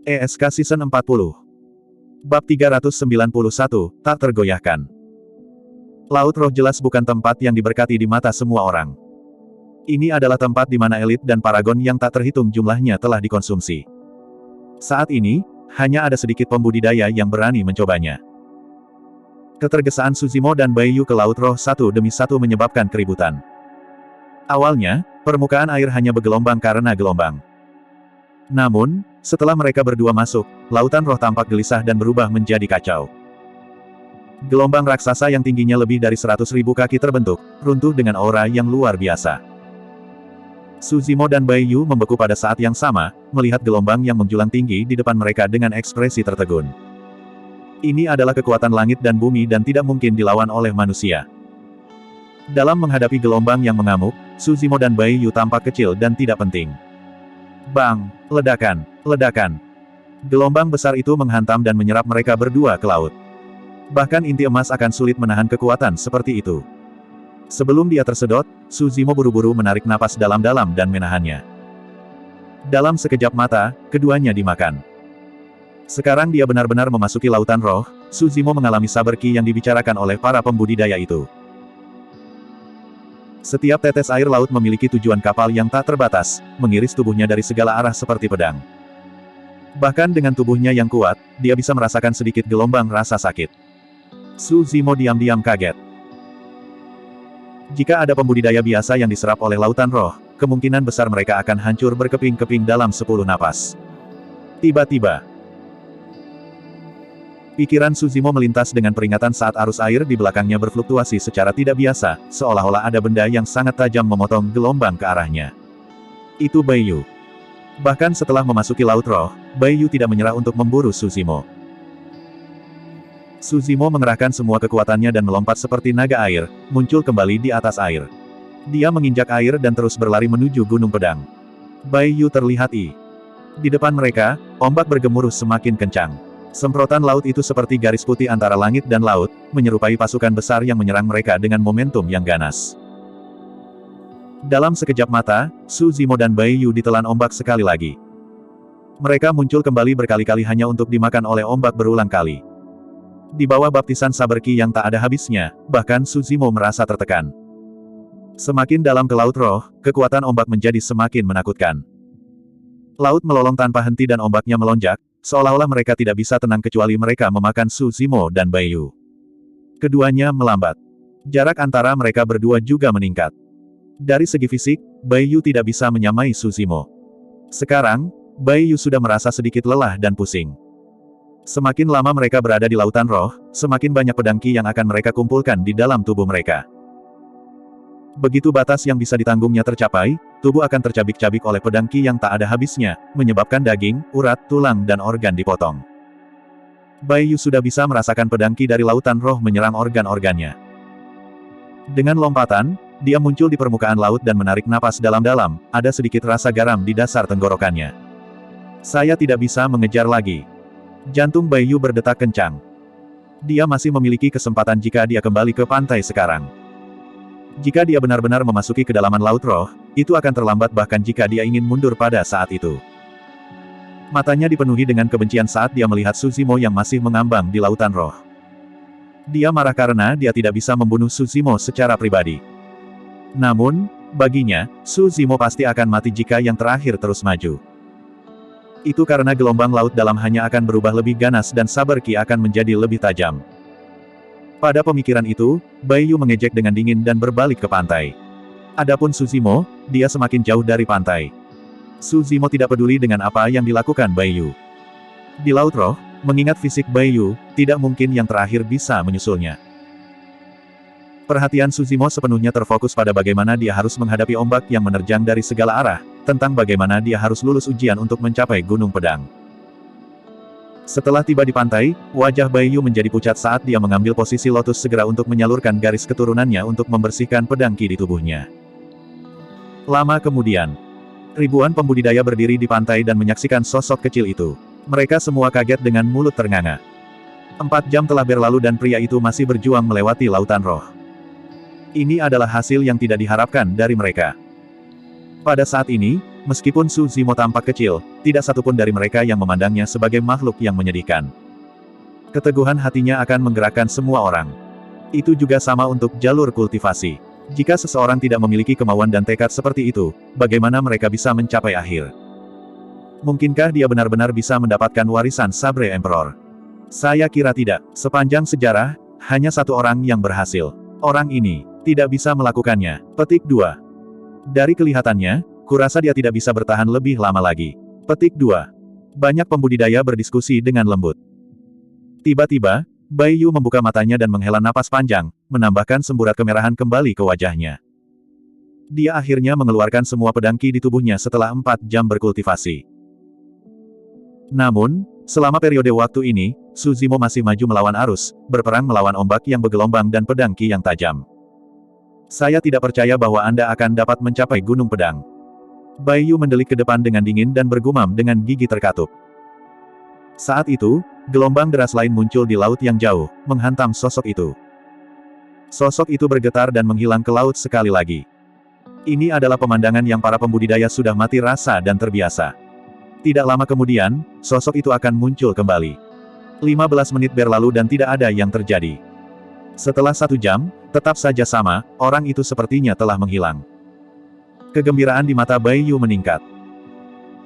ESK Season 40. Bab 391, tak tergoyahkan. Laut Roh jelas bukan tempat yang diberkati di mata semua orang. Ini adalah tempat di mana elit dan paragon yang tak terhitung jumlahnya telah dikonsumsi. Saat ini, hanya ada sedikit pembudidaya yang berani mencobanya. Ketergesaan Suzimo dan Baiyu ke Laut Roh satu demi satu menyebabkan keributan. Awalnya, permukaan air hanya bergelombang karena gelombang. Namun, setelah mereka berdua masuk, lautan roh tampak gelisah dan berubah menjadi kacau. Gelombang raksasa yang tingginya lebih dari 100.000 kaki terbentuk, runtuh dengan aura yang luar biasa. Suzimo dan Baiyu membeku pada saat yang sama, melihat gelombang yang menjulang tinggi di depan mereka dengan ekspresi tertegun. Ini adalah kekuatan langit dan bumi dan tidak mungkin dilawan oleh manusia. Dalam menghadapi gelombang yang mengamuk, Suzimo dan Baiyu tampak kecil dan tidak penting. Bang! Ledakan! Ledakan! Gelombang besar itu menghantam dan menyerap mereka berdua ke laut. Bahkan inti emas akan sulit menahan kekuatan seperti itu. Sebelum dia tersedot, Suzimo buru-buru menarik napas dalam-dalam dan menahannya. Dalam sekejap mata, keduanya dimakan. Sekarang dia benar-benar memasuki lautan roh, Suzimo mengalami saber ki yang dibicarakan oleh para pembudidaya itu. Setiap tetes air laut memiliki tujuan kapal yang tak terbatas, mengiris tubuhnya dari segala arah seperti pedang. Bahkan dengan tubuhnya yang kuat, dia bisa merasakan sedikit gelombang rasa sakit. Suzimo diam-diam kaget. Jika ada pembudidaya biasa yang diserap oleh lautan roh, kemungkinan besar mereka akan hancur berkeping-keping dalam 10 napas. Tiba-tiba, pikiran Suzimo melintas dengan peringatan saat arus air di belakangnya berfluktuasi secara tidak biasa, seolah-olah ada benda yang sangat tajam memotong gelombang ke arahnya. Itu Baiyu. Bahkan setelah memasuki Laut Roh, Baiyu tidak menyerah untuk memburu Suzimo. Suzimo mengerahkan semua kekuatannya dan melompat seperti naga air, muncul kembali di atas air. Dia menginjak air dan terus berlari menuju Gunung Pedang. Baiyu terlihat di depan mereka, ombak bergemuruh semakin kencang. Semprotan laut itu seperti garis putih antara langit dan laut, menyerupai pasukan besar yang menyerang mereka dengan momentum yang ganas. Dalam sekejap mata, Suzimo dan Baiyu ditelan ombak sekali lagi. Mereka muncul kembali berkali-kali hanya untuk dimakan oleh ombak berulang kali. Di bawah baptisan saber ki yang tak ada habisnya, bahkan Suzimo merasa tertekan. Semakin dalam ke Laut Roh, kekuatan ombak menjadi semakin menakutkan. Laut melolong tanpa henti dan ombaknya melonjak, seolah-olah mereka tidak bisa tenang kecuali mereka memakan Suzimo dan Baiyu. Keduanya melambat. Jarak antara mereka berdua juga meningkat. Dari segi fisik, Baiyu tidak bisa menyamai Suzimo. Sekarang, Baiyu sudah merasa sedikit lelah dan pusing. Semakin lama mereka berada di lautan roh, semakin banyak pedang ki yang akan mereka kumpulkan di dalam tubuh mereka. Begitu batas yang bisa ditanggungnya tercapai, tubuh akan tercabik-cabik oleh pedang ki yang tak ada habisnya, menyebabkan daging, urat, tulang dan organ dipotong. Baiyu sudah bisa merasakan pedang ki dari lautan roh menyerang organ-organnya. Dengan lompatan, dia muncul di permukaan laut dan menarik napas dalam-dalam, ada sedikit rasa garam di dasar tenggorokannya. Saya tidak bisa mengejar lagi. Jantung Baiyu berdetak kencang. Dia masih memiliki kesempatan jika dia kembali ke pantai sekarang. Jika dia benar-benar memasuki kedalaman Laut Roh, itu akan terlambat bahkan jika dia ingin mundur pada saat itu. Matanya dipenuhi dengan kebencian saat dia melihat Suzimo yang masih mengambang di lautan roh. Dia marah karena dia tidak bisa membunuh Suzimo secara pribadi. Namun, baginya, Suzimo pasti akan mati jika yang terakhir terus maju. Itu karena gelombang laut dalam hanya akan berubah lebih ganas dan saber ki akan menjadi lebih tajam. Pada pemikiran itu, Baiyu mengejek dengan dingin dan berbalik ke pantai. Adapun Suzimo, dia semakin jauh dari pantai. Suzimo tidak peduli dengan apa yang dilakukan Baiyu. Di Laut Roh, mengingat fisik Baiyu, tidak mungkin yang terakhir bisa menyusulnya. Perhatian Suzimo sepenuhnya terfokus pada bagaimana dia harus menghadapi ombak yang menerjang dari segala arah, tentang bagaimana dia harus lulus ujian untuk mencapai Gunung Pedang. Setelah tiba di pantai, wajah Baiyu menjadi pucat saat dia mengambil posisi lotus segera untuk menyalurkan garis keturunannya untuk membersihkan pedang ki di tubuhnya. Lama kemudian, ribuan pembudidaya berdiri di pantai dan menyaksikan sosok kecil itu. Mereka semua kaget dengan mulut ternganga. 4 jam telah berlalu dan pria itu masih berjuang melewati lautan roh. Ini adalah hasil yang tidak diharapkan dari mereka. Pada saat ini, Meskipun Su Zimo tampak kecil, tidak satupun dari mereka yang memandangnya sebagai makhluk yang menyedihkan. Keteguhan hatinya akan menggerakkan semua orang. Itu juga sama untuk jalur kultivasi. Jika seseorang tidak memiliki kemauan dan tekad seperti itu, bagaimana mereka bisa mencapai akhir? Mungkinkah dia benar-benar bisa mendapatkan warisan Sabre Emperor? Saya kira tidak. Sepanjang sejarah, hanya satu orang yang berhasil. Orang ini tidak bisa melakukannya. Petik 2. Dari kelihatannya, kurasa dia tidak bisa bertahan lebih lama lagi. Petik 2. Banyak pembudidaya berdiskusi dengan lembut. Tiba-tiba, Bai Yu membuka matanya dan menghela napas panjang, menambahkan semburat kemerahan kembali ke wajahnya. Dia akhirnya mengeluarkan semua pedang Qi di tubuhnya setelah 4 jam berkultivasi. Namun, selama periode waktu ini, Su Zimo masih maju melawan arus, berperang melawan ombak yang bergelombang dan pedang Qi yang tajam. Saya tidak percaya bahwa Anda akan dapat mencapai Gunung Pedang. Bai Yu mendelik ke depan dengan dingin dan bergumam dengan gigi terkatup. Saat itu, gelombang deras lain muncul di laut yang jauh, menghantam sosok itu. Sosok itu bergetar dan menghilang ke laut sekali lagi. Ini adalah pemandangan yang para pembudidaya sudah mati rasa dan terbiasa. Tidak lama kemudian, sosok itu akan muncul kembali. 15 menit berlalu dan tidak ada yang terjadi. Setelah 1 jam, tetap saja sama, orang itu sepertinya telah menghilang. Kegembiraan di mata Bai Yu meningkat.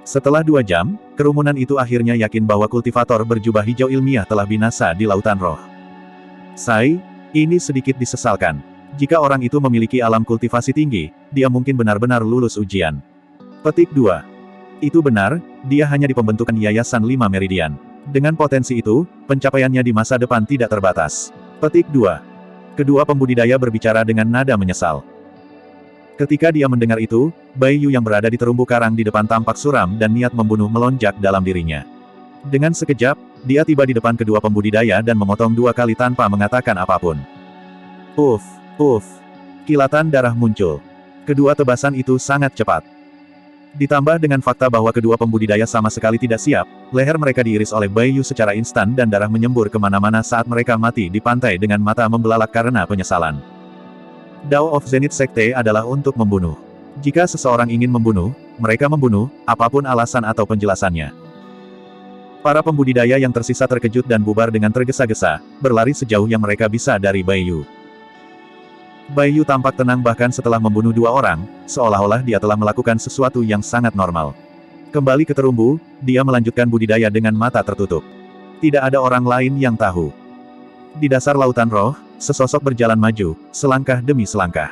Setelah 2 jam, kerumunan itu akhirnya yakin bahwa kultivator berjubah hijau ilmiah telah binasa di Lautan Roh. Sai, ini sedikit disesalkan. Jika orang itu memiliki alam kultivasi tinggi, dia mungkin benar-benar lulus ujian. Petik 2. Itu benar, dia hanya di pembentukan Yayasan 5 Meridian. Dengan potensi itu, pencapaiannya di masa depan tidak terbatas. Petik 2. Kedua pembudidaya berbicara dengan nada menyesal. Ketika dia mendengar itu, Bai Yu yang berada di terumbu karang di depan tampak suram dan niat membunuh melonjak dalam dirinya. Dengan sekejap, dia tiba di depan kedua pembudidaya dan memotong 2 kali tanpa mengatakan apapun. Uff, uff. Kilatan darah muncul. Kedua tebasan itu sangat cepat. Ditambah dengan fakta bahwa kedua pembudidaya sama sekali tidak siap, leher mereka diiris oleh Bai Yu secara instan dan darah menyembur kemana-mana saat mereka mati di pantai dengan mata membelalak karena penyesalan. Dao of Zenith Sekte adalah untuk membunuh. Jika seseorang ingin membunuh, mereka membunuh, apapun alasan atau penjelasannya. Para pembudidaya yang tersisa terkejut dan bubar dengan tergesa-gesa, berlari sejauh yang mereka bisa dari Bai Yu. Bai Yu tampak tenang bahkan setelah membunuh 2 orang, seolah-olah dia telah melakukan sesuatu yang sangat normal. Kembali ke terumbu, dia melanjutkan budidaya dengan mata tertutup. Tidak ada orang lain yang tahu. Di dasar Lautan Roh, sesosok berjalan maju, selangkah demi selangkah.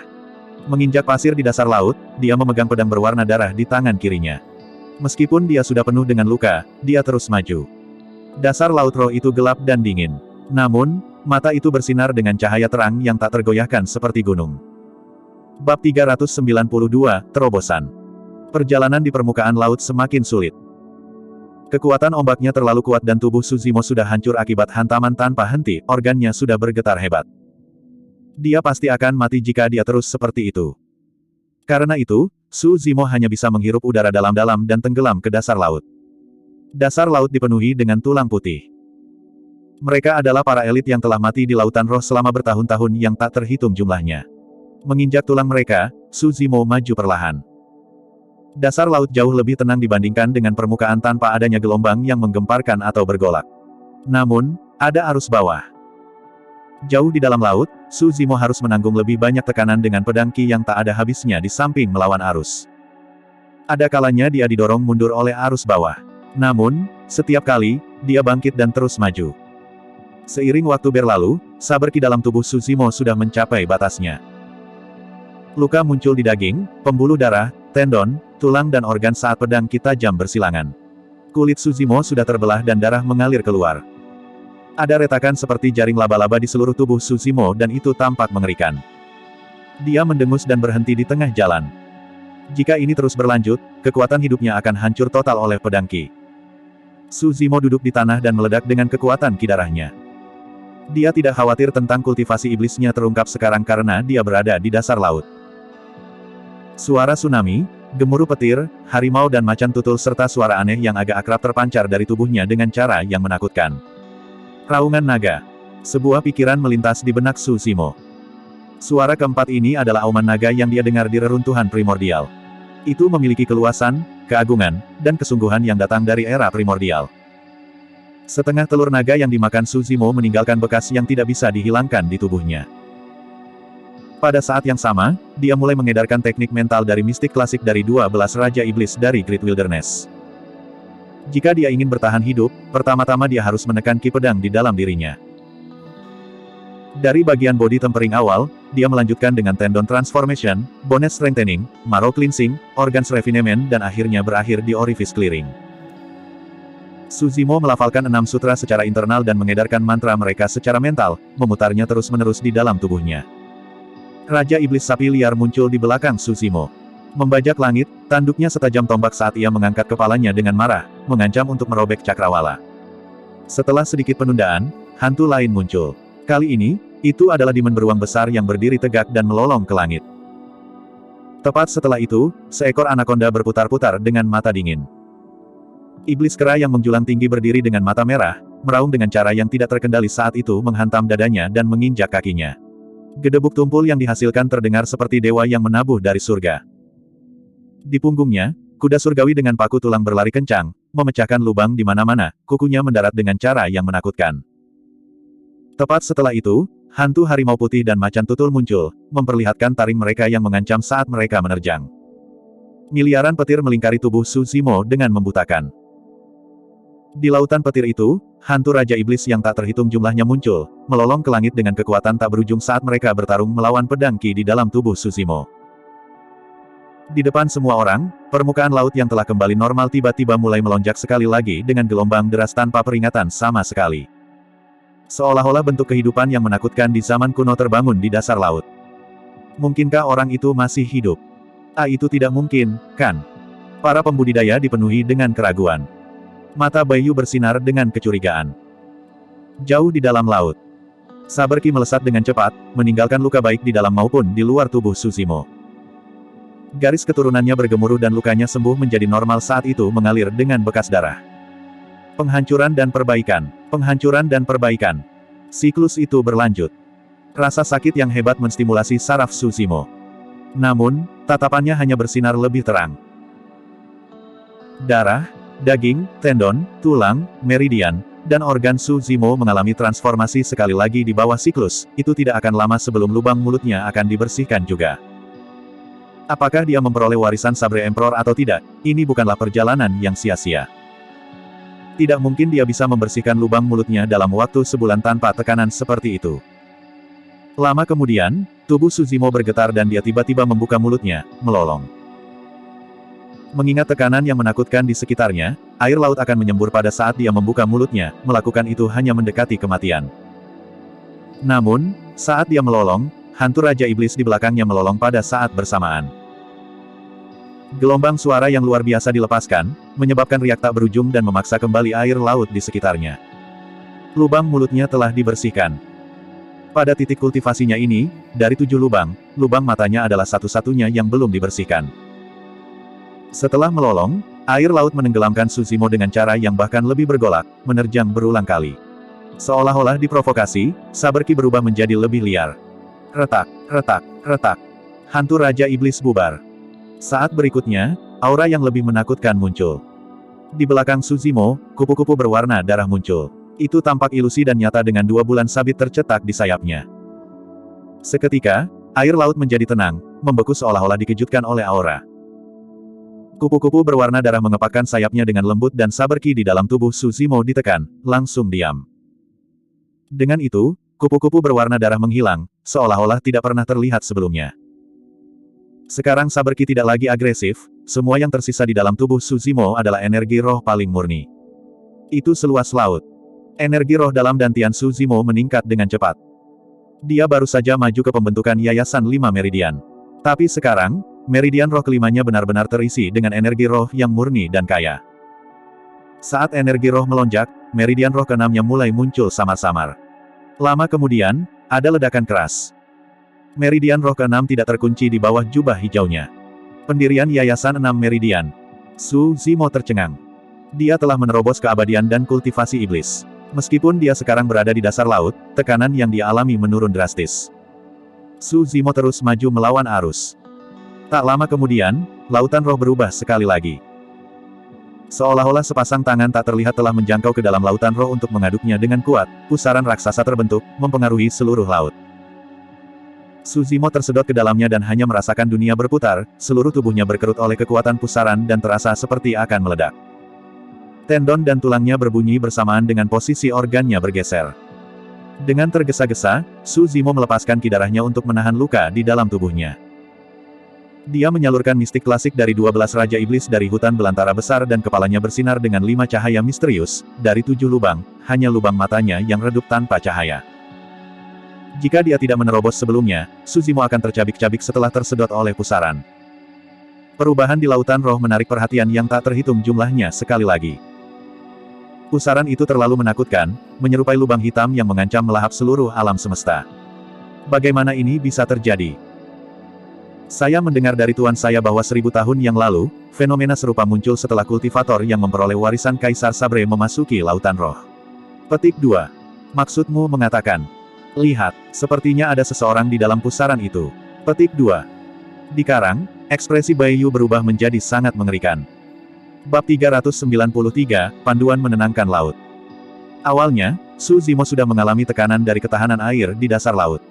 Menginjak pasir di dasar laut, dia memegang pedang berwarna darah di tangan kirinya. Meskipun dia sudah penuh dengan luka, dia terus maju. Dasar Laut Roh itu gelap dan dingin. Namun, mata itu bersinar dengan cahaya terang yang tak tergoyahkan seperti gunung. Bab 392, Terobosan. Perjalanan di permukaan laut semakin sulit. Kekuatan ombaknya terlalu kuat dan tubuh Su Zimo sudah hancur akibat hantaman tanpa henti, organnya sudah bergetar hebat. Dia pasti akan mati jika dia terus seperti itu. Karena itu, Su Zimo hanya bisa menghirup udara dalam-dalam dan tenggelam ke dasar laut. Dasar laut dipenuhi dengan tulang putih. Mereka adalah para elit yang telah mati di Lautan Roh selama bertahun-tahun yang tak terhitung jumlahnya. Menginjak tulang mereka, Su Zimo maju perlahan. Dasar laut jauh lebih tenang dibandingkan dengan permukaan tanpa adanya gelombang yang menggemparkan atau bergolak. Namun, ada arus bawah. Jauh di dalam laut, Su Zimo harus menanggung lebih banyak tekanan dengan pedang Qi yang tak ada habisnya di samping melawan arus. Ada kalanya dia didorong mundur oleh arus bawah. Namun, setiap kali, dia bangkit dan terus maju. Seiring waktu berlalu, saber Qi dalam tubuh Su Zimo sudah mencapai batasnya. Luka muncul di daging, pembuluh darah, tendon, tulang dan organ saat pedang Qi tajam bersilangan. Kulit Su Zimo sudah terbelah dan darah mengalir keluar. Ada retakan seperti jaring laba-laba di seluruh tubuh Su Zimo dan itu tampak mengerikan. Dia mendengus dan berhenti di tengah jalan. Jika ini terus berlanjut, kekuatan hidupnya akan hancur total oleh pedang Qi. Su Zimo duduk di tanah dan meledak dengan kekuatan Qi darahnya. Dia tidak khawatir tentang kultivasi iblisnya terungkap sekarang karena dia berada di dasar laut. Suara tsunami, gemuruh petir, harimau dan macan tutul serta suara aneh yang agak akrab terpancar dari tubuhnya dengan cara yang menakutkan. Raungan naga. Sebuah pikiran melintas di benak Su Zimo. Suara keempat ini adalah auman naga yang dia dengar di reruntuhan primordial. Itu memiliki keluasan, keagungan, dan kesungguhan yang datang dari era primordial. Setengah telur naga yang dimakan Su Zimo meninggalkan bekas yang tidak bisa dihilangkan di tubuhnya. Pada saat yang sama, dia mulai mengedarkan teknik mental dari mistik klasik dari 12 Raja Iblis dari Great Wilderness. Jika dia ingin bertahan hidup, pertama-tama dia harus menekan ki pedang di dalam dirinya. Dari bagian body tempering awal, dia melanjutkan dengan tendon transformation, bone strengthening, marrow cleansing, organs refinement dan akhirnya berakhir di orifice clearing. Su Zimo melafalkan 6 sutra secara internal dan mengedarkan mantra mereka secara mental, memutarnya terus-menerus di dalam tubuhnya. Raja Iblis Sapi Liar muncul di belakang Su Zimo. Membajak langit, tanduknya setajam tombak saat ia mengangkat kepalanya dengan marah, mengancam untuk merobek cakrawala. Setelah sedikit penundaan, hantu lain muncul. Kali ini, itu adalah demon beruang besar yang berdiri tegak dan melolong ke langit. Tepat setelah itu, seekor anaconda berputar-putar dengan mata dingin. Iblis kera yang menjulang tinggi berdiri dengan mata merah, meraung dengan cara yang tidak terkendali saat itu menghantam dadanya dan menginjak kakinya. Gedebuk tumpul yang dihasilkan terdengar seperti dewa yang menabuh dari surga. Di punggungnya, kuda surgawi dengan paku tulang berlari kencang, memecahkan lubang di mana-mana, kukunya mendarat dengan cara yang menakutkan. Tepat setelah itu, hantu harimau putih dan macan tutul muncul, memperlihatkan taring mereka yang mengancam saat mereka menerjang. Miliaran petir melingkari tubuh Su Zimo dengan membutakan. Di lautan petir itu, hantu Raja Iblis yang tak terhitung jumlahnya muncul, melolong ke langit dengan kekuatan tak berujung saat mereka bertarung melawan pedang ki di dalam tubuh Su Zimo. Di depan semua orang, permukaan laut yang telah kembali normal tiba-tiba mulai melonjak sekali lagi dengan gelombang deras tanpa peringatan sama sekali. Seolah-olah bentuk kehidupan yang menakutkan di zaman kuno terbangun di dasar laut. Mungkinkah orang itu masih hidup? Itu tidak mungkin, kan? Para pembudidaya dipenuhi dengan keraguan. Mata Baiyu bersinar dengan kecurigaan. Jauh di dalam laut, saber ki melesat dengan cepat, meninggalkan luka baik di dalam maupun di luar tubuh Su Zimo. Garis keturunannya bergemuruh dan lukanya sembuh menjadi normal saat itu mengalir dengan bekas darah. Penghancuran dan perbaikan. Penghancuran dan perbaikan. Siklus itu berlanjut. Rasa sakit yang hebat menstimulasi saraf Su Zimo. Namun, tatapannya hanya bersinar lebih terang. Darah, daging, tendon, tulang, meridian, dan organ Su Zimo mengalami transformasi sekali lagi di bawah siklus, itu tidak akan lama sebelum lubang mulutnya akan dibersihkan juga. Apakah dia memperoleh warisan Sabre Emperor atau tidak, ini bukanlah perjalanan yang sia-sia. Tidak mungkin dia bisa membersihkan lubang mulutnya dalam waktu sebulan tanpa tekanan seperti itu. Lama kemudian, tubuh Su Zimo bergetar dan dia tiba-tiba membuka mulutnya, melolong. Mengingat tekanan yang menakutkan di sekitarnya, air laut akan menyembur pada saat dia membuka mulutnya, melakukan itu hanya mendekati kematian. Namun, saat dia melolong, hantu Raja Iblis di belakangnya melolong pada saat bersamaan. Gelombang suara yang luar biasa dilepaskan, menyebabkan riak tak berujung dan memaksa kembali air laut di sekitarnya. Lubang mulutnya telah dibersihkan. Pada titik kultivasinya ini, dari 7 lubang, lubang matanya adalah satu-satunya yang belum dibersihkan. Setelah melolong, air laut menenggelamkan Su Zimo dengan cara yang bahkan lebih bergolak, menerjang berulang kali. Seolah-olah diprovokasi, saber ki berubah menjadi lebih liar. Retak, retak, retak. Hantu Raja Iblis bubar. Saat berikutnya, aura yang lebih menakutkan muncul. Di belakang Su Zimo, kupu-kupu berwarna darah muncul. Itu tampak ilusi dan nyata dengan 2 bulan sabit tercetak di sayapnya. Seketika, air laut menjadi tenang, membeku seolah-olah dikejutkan oleh aura. Kupu-kupu berwarna darah mengepakkan sayapnya dengan lembut dan saber ki di dalam tubuh Su Zimo ditekan, langsung diam. Dengan itu, kupu-kupu berwarna darah menghilang, seolah-olah tidak pernah terlihat sebelumnya. Sekarang saber ki tidak lagi agresif, semua yang tersisa di dalam tubuh Su Zimo adalah energi roh paling murni. Itu seluas laut. Energi roh dalam dantian Su Zimo meningkat dengan cepat. Dia baru saja maju ke pembentukan Yayasan 5 Meridian. Tapi sekarang, meridian roh kelimanya benar-benar terisi dengan energi roh yang murni dan kaya. Saat energi roh melonjak, meridian roh keenamnya mulai muncul samar-samar. Lama kemudian, ada ledakan keras. Meridian roh keenam tidak terkunci di bawah jubah hijaunya. Pendirian Yayasan 6 Meridian. Su Zimo tercengang. Dia telah menerobos keabadian dan kultivasi iblis. Meskipun dia sekarang berada di dasar laut, tekanan yang dia alami menurun drastis. Su Zimo terus maju melawan arus. Tak lama kemudian, lautan roh berubah sekali lagi. Seolah-olah sepasang tangan tak terlihat telah menjangkau ke dalam lautan roh untuk mengaduknya dengan kuat, pusaran raksasa terbentuk, mempengaruhi seluruh laut. Su Zimo tersedot ke dalamnya dan hanya merasakan dunia berputar, seluruh tubuhnya berkerut oleh kekuatan pusaran dan terasa seperti akan meledak. Tendon dan tulangnya berbunyi bersamaan dengan posisi organnya bergeser. Dengan tergesa-gesa, Su Zimo melepaskan kidarahnya untuk menahan luka di dalam tubuhnya. Dia menyalurkan mistik klasik dari 12 Raja Iblis dari hutan belantara besar dan kepalanya bersinar dengan 5 cahaya misterius, dari 7 lubang, hanya lubang matanya yang redup tanpa cahaya. Jika dia tidak menerobos sebelumnya, Su Zimo akan tercabik-cabik setelah tersedot oleh pusaran. Perubahan di lautan roh menarik perhatian yang tak terhitung jumlahnya sekali lagi. Pusaran itu terlalu menakutkan, menyerupai lubang hitam yang mengancam melahap seluruh alam semesta. Bagaimana ini bisa terjadi? Saya mendengar dari tuan saya bahwa 1000 tahun yang lalu, fenomena serupa muncul setelah kultivator yang memperoleh warisan Kaisar Sabre memasuki lautan roh. Petik 2. Maksudmu mengatakan, lihat, sepertinya ada seseorang di dalam pusaran itu. Petik 2. Di karang, ekspresi Baiyu berubah menjadi sangat mengerikan. Bab 393, Panduan Menenangkan Laut. Awalnya, Su Zimo sudah mengalami tekanan dari ketahanan air di dasar laut.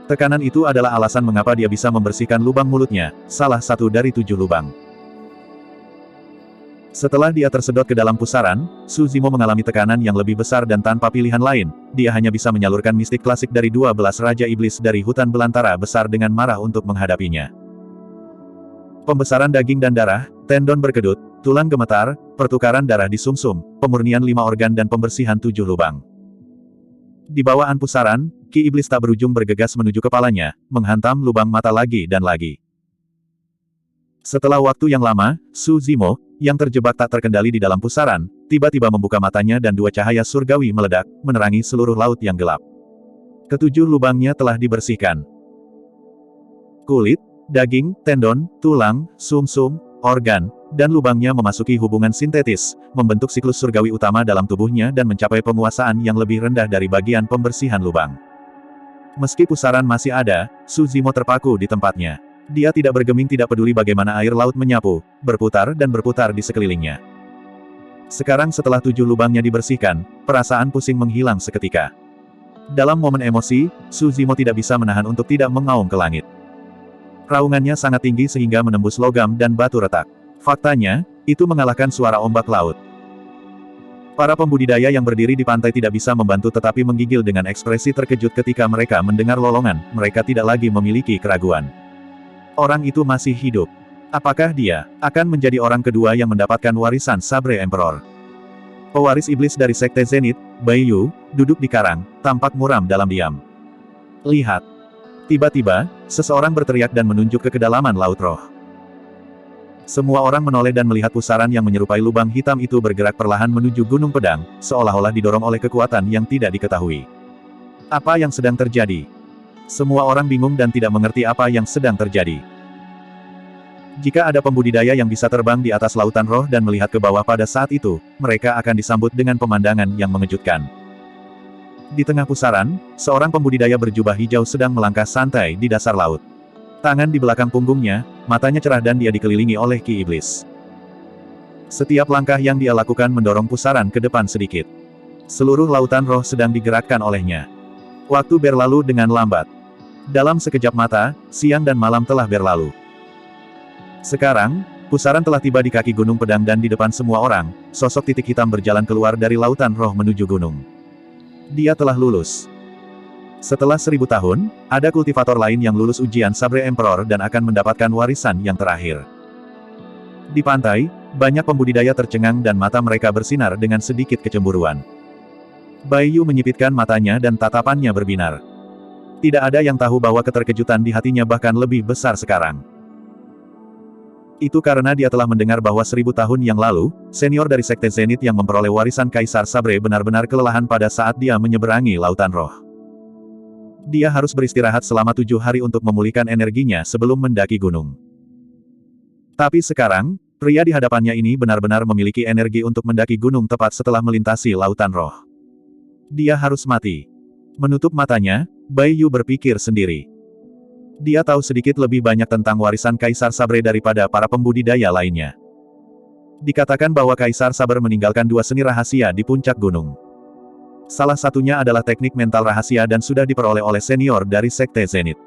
Tekanan itu adalah alasan mengapa dia bisa membersihkan lubang mulutnya, salah satu dari 7 lubang. Setelah dia tersedot ke dalam pusaran, Su Zimo mengalami tekanan yang lebih besar dan tanpa pilihan lain, dia hanya bisa menyalurkan mistik klasik dari 12 Raja Iblis dari hutan belantara besar dengan marah untuk menghadapinya. Pembesaran daging dan darah, tendon berkedut, tulang gemetar, pertukaran darah di sumsum, pemurnian 5 organ dan pembersihan 7 lubang. Di bawaan pusaran, Ki Iblis tak berujung bergegas menuju kepalanya, menghantam lubang mata lagi dan lagi. Setelah waktu yang lama, Su Zimo, yang terjebak tak terkendali di dalam pusaran, tiba-tiba membuka matanya dan 2 cahaya surgawi meledak, menerangi seluruh laut yang gelap. Ketujuh lubangnya telah dibersihkan. Kulit, daging, tendon, tulang, sumsum, organ, dan lubangnya memasuki hubungan sintetis, membentuk siklus surgawi utama dalam tubuhnya dan mencapai penguasaan yang lebih rendah dari bagian pembersihan lubang. Meski pusaran masih ada, Su Zimo terpaku di tempatnya. Dia tidak bergeming, tidak peduli bagaimana air laut menyapu, berputar dan berputar di sekelilingnya. Sekarang setelah 7 lubangnya dibersihkan, perasaan pusing menghilang seketika. Dalam momen emosi, Su Zimo tidak bisa menahan untuk tidak mengaum ke langit. Raungannya sangat tinggi sehingga menembus logam dan batu retak. Faktanya, itu mengalahkan suara ombak laut. Para pembudidaya yang berdiri di pantai tidak bisa membantu tetapi menggigil dengan ekspresi terkejut ketika mereka mendengar lolongan, mereka tidak lagi memiliki keraguan. Orang itu masih hidup. Apakah dia akan menjadi orang kedua yang mendapatkan warisan Sabre Emperor? Pewaris iblis dari Sekte Zenith, Baiyu, duduk di karang, tampak muram dalam diam. Lihat. Tiba-tiba, seseorang berteriak dan menunjuk ke kedalaman laut roh. Semua orang menoleh dan melihat pusaran yang menyerupai lubang hitam itu bergerak perlahan menuju Gunung Pedang, seolah-olah didorong oleh kekuatan yang tidak diketahui. Apa yang sedang terjadi? Semua orang bingung dan tidak mengerti apa yang sedang terjadi. Jika ada pembudidaya yang bisa terbang di atas lautan roh dan melihat ke bawah pada saat itu, mereka akan disambut dengan pemandangan yang mengejutkan. Di tengah pusaran, seorang pembudidaya berjubah hijau sedang melangkah santai di dasar laut. Tangan di belakang punggungnya, matanya cerah dan dia dikelilingi oleh Ki Iblis. Setiap langkah yang dia lakukan mendorong pusaran ke depan sedikit. Seluruh lautan roh sedang digerakkan olehnya. Waktu berlalu dengan lambat. Dalam sekejap mata, siang dan malam telah berlalu. Sekarang, pusaran telah tiba di kaki Gunung Pedang dan di depan semua orang, sosok titik hitam berjalan keluar dari lautan roh menuju gunung. Dia telah lulus. Setelah 1000 tahun, ada kultivator lain yang lulus ujian Sabre Emperor dan akan mendapatkan warisan yang terakhir. Di pantai, banyak pembudidaya tercengang dan mata mereka bersinar dengan sedikit kecemburuan. Baiyu menyipitkan matanya dan tatapannya berbinar. Tidak ada yang tahu bahwa keterkejutan di hatinya bahkan lebih besar sekarang. Itu karena dia telah mendengar bahwa 1000 tahun yang lalu, senior dari Sekte Zenith yang memperoleh warisan Kaisar Sabre benar-benar kelelahan pada saat dia menyeberangi lautan roh. Dia harus beristirahat selama 7 hari untuk memulihkan energinya sebelum mendaki gunung. Tapi sekarang, pria di hadapannya ini benar-benar memiliki energi untuk mendaki gunung tepat setelah melintasi lautan roh. Dia harus mati. Menutup matanya, Baiyu berpikir sendiri. Dia tahu sedikit lebih banyak tentang warisan Kaisar Sabre daripada para pembudidaya lainnya. Dikatakan bahwa Kaisar Saber meninggalkan dua seni rahasia di puncak gunung. Salah satunya adalah teknik mental rahasia dan sudah diperoleh oleh senior dari Sekte Zenith.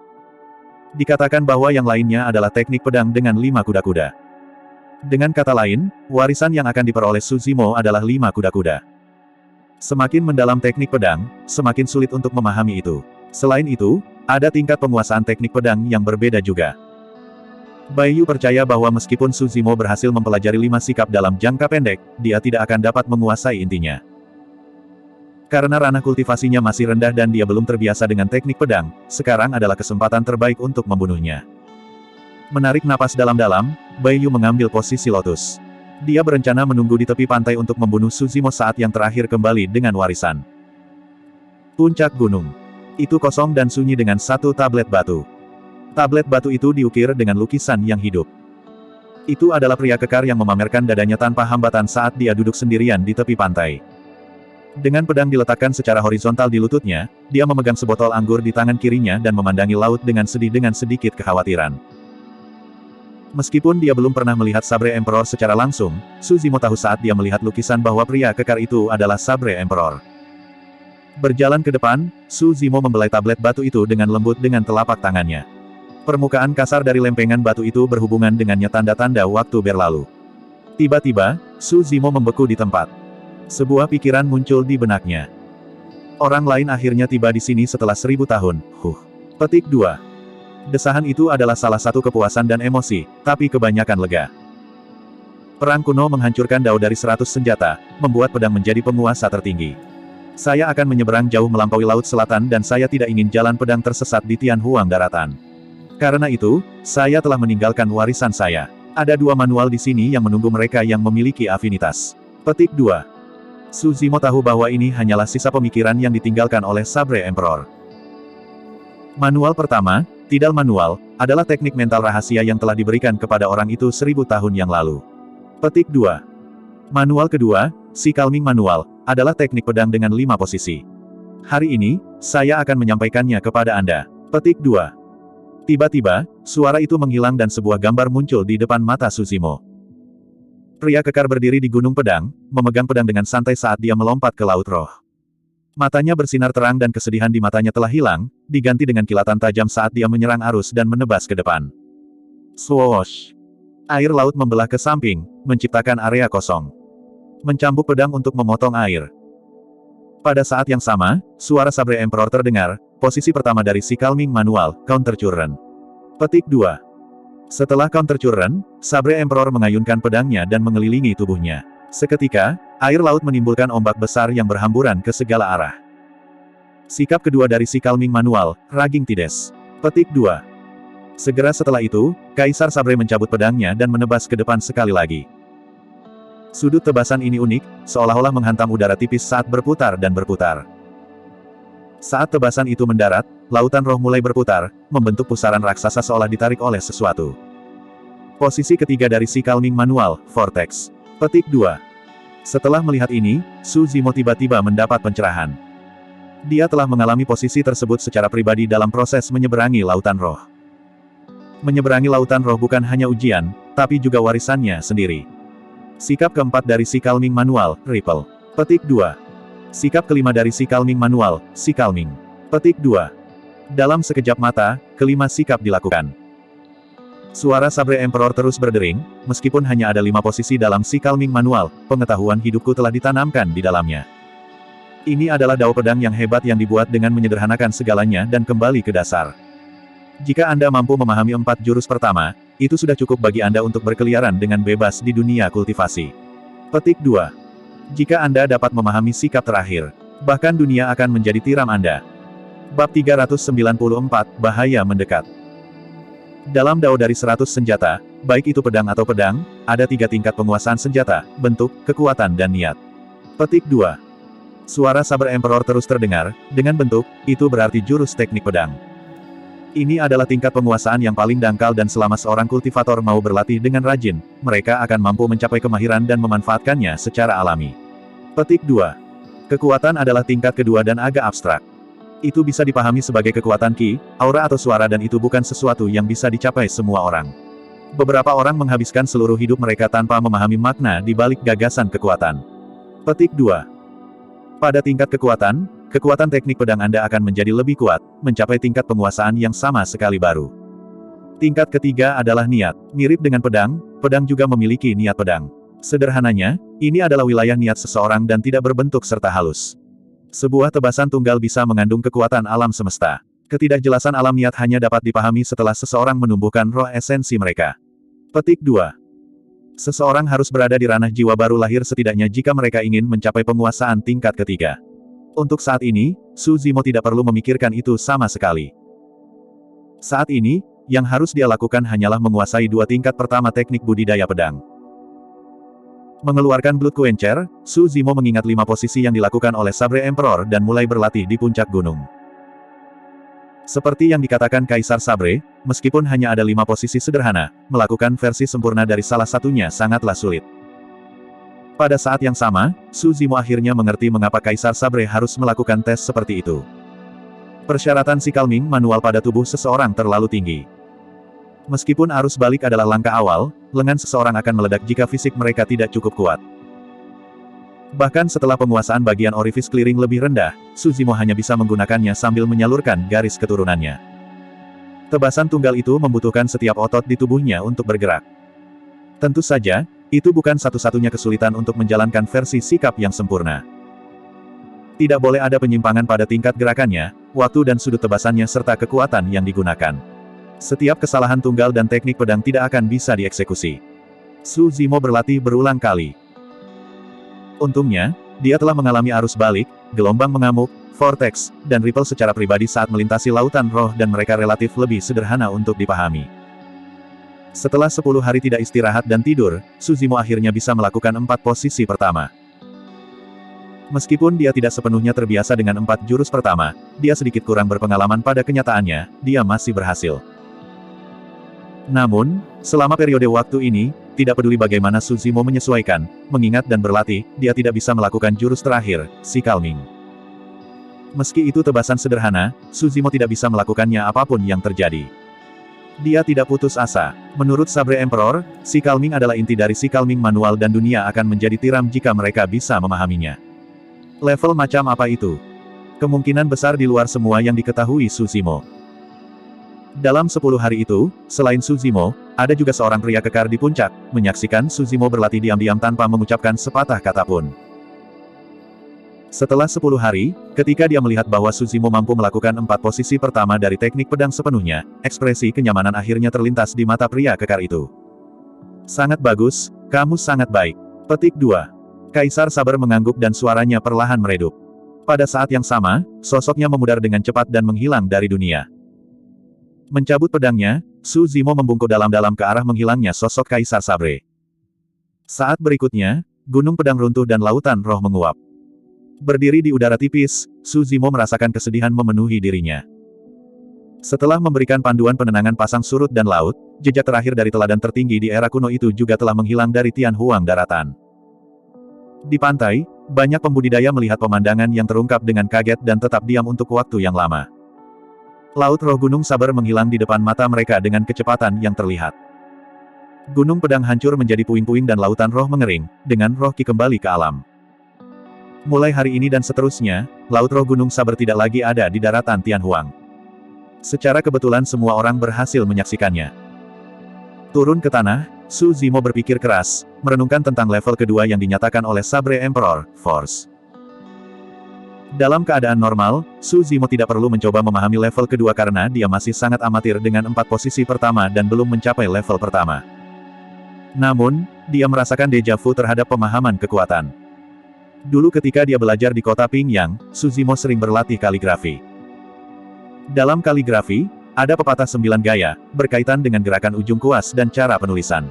Dikatakan bahwa yang lainnya adalah teknik pedang dengan 5 kuda-kuda. Dengan kata lain, warisan yang akan diperoleh Suzimo adalah 5 kuda-kuda. Semakin mendalam teknik pedang, semakin sulit untuk memahami itu. Selain itu, ada tingkat penguasaan teknik pedang yang berbeda juga. Bai Yu percaya bahwa meskipun Suzimo berhasil mempelajari 5 sikap dalam jangka pendek, dia tidak akan dapat menguasai intinya. Karena ranah kultivasinya masih rendah dan dia belum terbiasa dengan teknik pedang, sekarang adalah kesempatan terbaik untuk membunuhnya. Menarik napas dalam-dalam, Bai Yu mengambil posisi lotus. Dia berencana menunggu di tepi pantai untuk membunuh Suzimo saat yang terakhir kembali dengan warisan. Puncak gunung. Itu kosong dan sunyi dengan satu tablet batu. Tablet batu itu diukir dengan lukisan yang hidup. Itu adalah pria kekar yang memamerkan dadanya tanpa hambatan saat dia duduk sendirian di tepi pantai. Dengan pedang diletakkan secara horizontal di lututnya, dia memegang sebotol anggur di tangan kirinya dan memandangi laut dengan sedih dengan sedikit kekhawatiran. Meskipun dia belum pernah melihat Sabre Emperor secara langsung, Suzimo tahu saat dia melihat lukisan bahwa pria kekar itu adalah Sabre Emperor. Berjalan ke depan, Suzimo membelai tablet batu itu dengan lembut dengan telapak tangannya. Permukaan kasar dari lempengan batu itu berhubungan dengannya tanda-tanda waktu berlalu. Tiba-tiba, Suzimo membeku di tempat. Sebuah pikiran muncul di benaknya. Orang lain akhirnya tiba di sini setelah 1000 tahun. Petik 2. Desahan itu adalah salah satu kepuasan dan emosi, tapi kebanyakan lega. Perang kuno menghancurkan Dao dari 100 senjata, membuat pedang menjadi penguasa tertinggi. Saya akan menyeberang jauh melampaui Laut Selatan dan saya tidak ingin jalan pedang tersesat di Tianhuang daratan. Karena itu, saya telah meninggalkan warisan saya. Ada 2 manual di sini yang menunggu mereka yang memiliki afinitas. Petik 2. Suzimo tahu bahwa ini hanyalah sisa pemikiran yang ditinggalkan oleh Sabre Emperor. Manual pertama, Tidal Manual, adalah teknik mental rahasia yang telah diberikan kepada orang itu 1000 tahun yang lalu. Petik 2. Manual kedua, Si Calming Manual, adalah teknik pedang dengan 5 posisi. Hari ini, saya akan menyampaikannya kepada Anda. Petik 2. Tiba-tiba, suara itu menghilang dan sebuah gambar muncul di depan mata Suzimo. Pria kekar berdiri di gunung pedang, memegang pedang dengan santai saat dia melompat ke Laut Roh. Matanya bersinar terang dan kesedihan di matanya telah hilang, diganti dengan kilatan tajam saat dia menyerang arus dan menebas ke depan. Swoosh! Air laut membelah ke samping, menciptakan area kosong. Mencambuk pedang untuk memotong air. Pada saat yang sama, suara Sabre Emperor terdengar, posisi pertama dari Si Calming Manual, Counter Current. Petik 2. Setelah Counter Current, Sabre Emperor mengayunkan pedangnya dan mengelilingi tubuhnya. Seketika, air laut menimbulkan ombak besar yang berhamburan ke segala arah. Sikap kedua dari Si Calming Manual, Raging Tides. Petik 2. Segera setelah itu, Kaisar Sabre mencabut pedangnya dan menebas ke depan sekali lagi. Sudut tebasan ini unik, seolah-olah menghantam udara tipis saat berputar dan berputar. Saat tebasan itu mendarat, lautan roh mulai berputar, membentuk pusaran raksasa seolah ditarik oleh sesuatu. Posisi ketiga dari Si Calming Manual, Vortex. Petik 2. Setelah melihat ini, Suzimo tiba-tiba mendapat pencerahan. Dia telah mengalami posisi tersebut secara pribadi dalam proses menyeberangi lautan roh. Menyeberangi lautan roh bukan hanya ujian, tapi juga warisannya sendiri. Sikap keempat dari Si Calming Manual, Ripple. Petik 2. Sikap kelima dari Si Calming Manual, Si Calming. Petik 2. Dalam sekejap mata, kelima sikap dilakukan. Suara Sabre Emperor terus berdering, meskipun hanya ada 5 posisi dalam Si Calming Manual, pengetahuan hidupku telah ditanamkan di dalamnya. Ini adalah dao pedang yang hebat yang dibuat dengan menyederhanakan segalanya dan kembali ke dasar. Jika Anda mampu memahami 4 jurus pertama, itu sudah cukup bagi Anda untuk berkeliaran dengan bebas di dunia kultivasi. Petik 2. Jika Anda dapat memahami sikap terakhir, bahkan dunia akan menjadi tiram Anda. Bab 394, Bahaya Mendekat. Dalam dao dari 100 senjata, baik itu pedang atau pedang, ada 3 tingkat penguasaan senjata, bentuk, kekuatan dan niat. Petik 2. Suara Sabre Emperor terus terdengar, dengan bentuk, itu berarti jurus teknik pedang. Ini adalah tingkat penguasaan yang paling dangkal dan selama seorang kultivator mau berlatih dengan rajin, mereka akan mampu mencapai kemahiran dan memanfaatkannya secara alami. Petik 2. Kekuatan adalah tingkat kedua dan agak abstrak. Itu bisa dipahami sebagai kekuatan ki, aura atau suara dan itu bukan sesuatu yang bisa dicapai semua orang. Beberapa orang menghabiskan seluruh hidup mereka tanpa memahami makna di balik gagasan kekuatan. Petik 2. Pada tingkat kekuatan, kekuatan teknik pedang Anda akan menjadi lebih kuat, mencapai tingkat penguasaan yang sama sekali baru. Tingkat ketiga adalah niat. Mirip dengan pedang, pedang juga memiliki niat pedang. Sederhananya, ini adalah wilayah niat seseorang dan tidak berbentuk serta halus. Sebuah tebasan tunggal bisa mengandung kekuatan alam semesta. Ketidakjelasan alam niat hanya dapat dipahami setelah seseorang menumbuhkan roh esensi mereka. Petik 2. Seseorang harus berada di ranah jiwa baru lahir setidaknya jika mereka ingin mencapai penguasaan tingkat ketiga. Untuk saat ini, Su Zimo tidak perlu memikirkan itu sama sekali. Saat ini, yang harus dia lakukan hanyalah menguasai dua tingkat pertama teknik budidaya pedang. Mengeluarkan Blood Quencher, Su Zimo mengingat 5 posisi yang dilakukan oleh Sabre Emperor dan mulai berlatih di puncak gunung. Seperti yang dikatakan Kaisar Sabre, meskipun hanya ada 5 posisi sederhana, melakukan versi sempurna dari salah satunya sangatlah sulit. Pada saat yang sama, Su Zimo akhirnya mengerti mengapa Kaisar Sabre harus melakukan tes seperti itu. Persyaratan Sikalming manual pada tubuh seseorang terlalu tinggi. Meskipun arus balik adalah langkah awal, lengan seseorang akan meledak jika fisik mereka tidak cukup kuat. Bahkan setelah penguasaan bagian orifis clearing lebih rendah, Su Zimo hanya bisa menggunakannya sambil menyalurkan garis keturunannya. Tebasan tunggal itu membutuhkan setiap otot di tubuhnya untuk bergerak. Tentu saja, itu bukan satu-satunya kesulitan untuk menjalankan versi sikap yang sempurna. Tidak boleh ada penyimpangan pada tingkat gerakannya, waktu dan sudut tebasannya serta kekuatan yang digunakan. Setiap kesalahan tunggal dan teknik pedang tidak akan bisa dieksekusi. Su Zimo berlatih berulang kali. Untungnya, dia telah mengalami arus balik, gelombang mengamuk, vortex, dan ripple secara pribadi saat melintasi lautan roh dan mereka relatif lebih sederhana untuk dipahami. Setelah 10 hari tidak istirahat dan tidur, Su Zimo akhirnya bisa melakukan 4 posisi pertama. Meskipun dia tidak sepenuhnya terbiasa dengan 4 jurus pertama, dia sedikit kurang berpengalaman pada kenyataannya, dia masih berhasil. Namun, selama periode waktu ini, tidak peduli bagaimana Su Zimo menyesuaikan, mengingat dan berlatih, dia tidak bisa melakukan jurus terakhir, Sikalming. Meski itu tebasan sederhana, Su Zimo tidak bisa melakukannya apapun yang terjadi. Dia tidak putus asa. Menurut Sabre Emperor, Sikalming adalah inti dari Sikalming manual dan dunia akan menjadi tiram jika mereka bisa memahaminya. Level macam apa itu? Kemungkinan besar di luar semua yang diketahui Su Zimo. Dalam 10 hari itu, selain Su Zimo, ada juga seorang pria kekar di puncak, menyaksikan Su Zimo berlatih diam-diam tanpa mengucapkan sepatah kata pun. Setelah 10 hari, ketika dia melihat bahwa Su Zimo mampu melakukan 4 posisi pertama dari teknik pedang sepenuhnya, ekspresi kenyamanan akhirnya terlintas di mata pria kekar itu. Sangat bagus, kamu sangat baik. Petik 2. Kaisar Saber mengangguk dan suaranya perlahan meredup. Pada saat yang sama, sosoknya memudar dengan cepat dan menghilang dari dunia. Mencabut pedangnya, Su Zimo membungkuk dalam-dalam ke arah menghilangnya sosok Kaisar Sabre. Saat berikutnya, gunung pedang runtuh dan lautan roh menguap. Berdiri di udara tipis, Su Zimo merasakan kesedihan memenuhi dirinya. Setelah memberikan panduan penenangan pasang surut dan laut, jejak terakhir dari teladan tertinggi di era kuno itu juga telah menghilang dari Tianhuang daratan. Di pantai, banyak pembudidaya melihat pemandangan yang terungkap dengan kaget dan tetap diam untuk waktu yang lama. Laut roh Gunung Saber menghilang di depan mata mereka dengan kecepatan yang terlihat. Gunung pedang hancur menjadi puing-puing dan lautan roh mengering, dengan roh Qi kembali ke alam. Mulai hari ini dan seterusnya, laut roh Gunung Saber tidak lagi ada di daratan Tianhuang. Secara kebetulan semua orang berhasil menyaksikannya. Turun ke tanah, Su Zimo berpikir keras, merenungkan tentang level kedua yang dinyatakan oleh Sabre Emperor, Force. Dalam keadaan normal, Su Zimo tidak perlu mencoba memahami level kedua karena dia masih sangat amatir dengan 4 posisi pertama dan belum mencapai level pertama. Namun, dia merasakan deja vu terhadap pemahaman kekuatan. Dulu ketika dia belajar di kota Pingyang, Su Zimo sering berlatih kaligrafi. Dalam kaligrafi, ada pepatah 9 gaya, berkaitan dengan gerakan ujung kuas dan cara penulisan.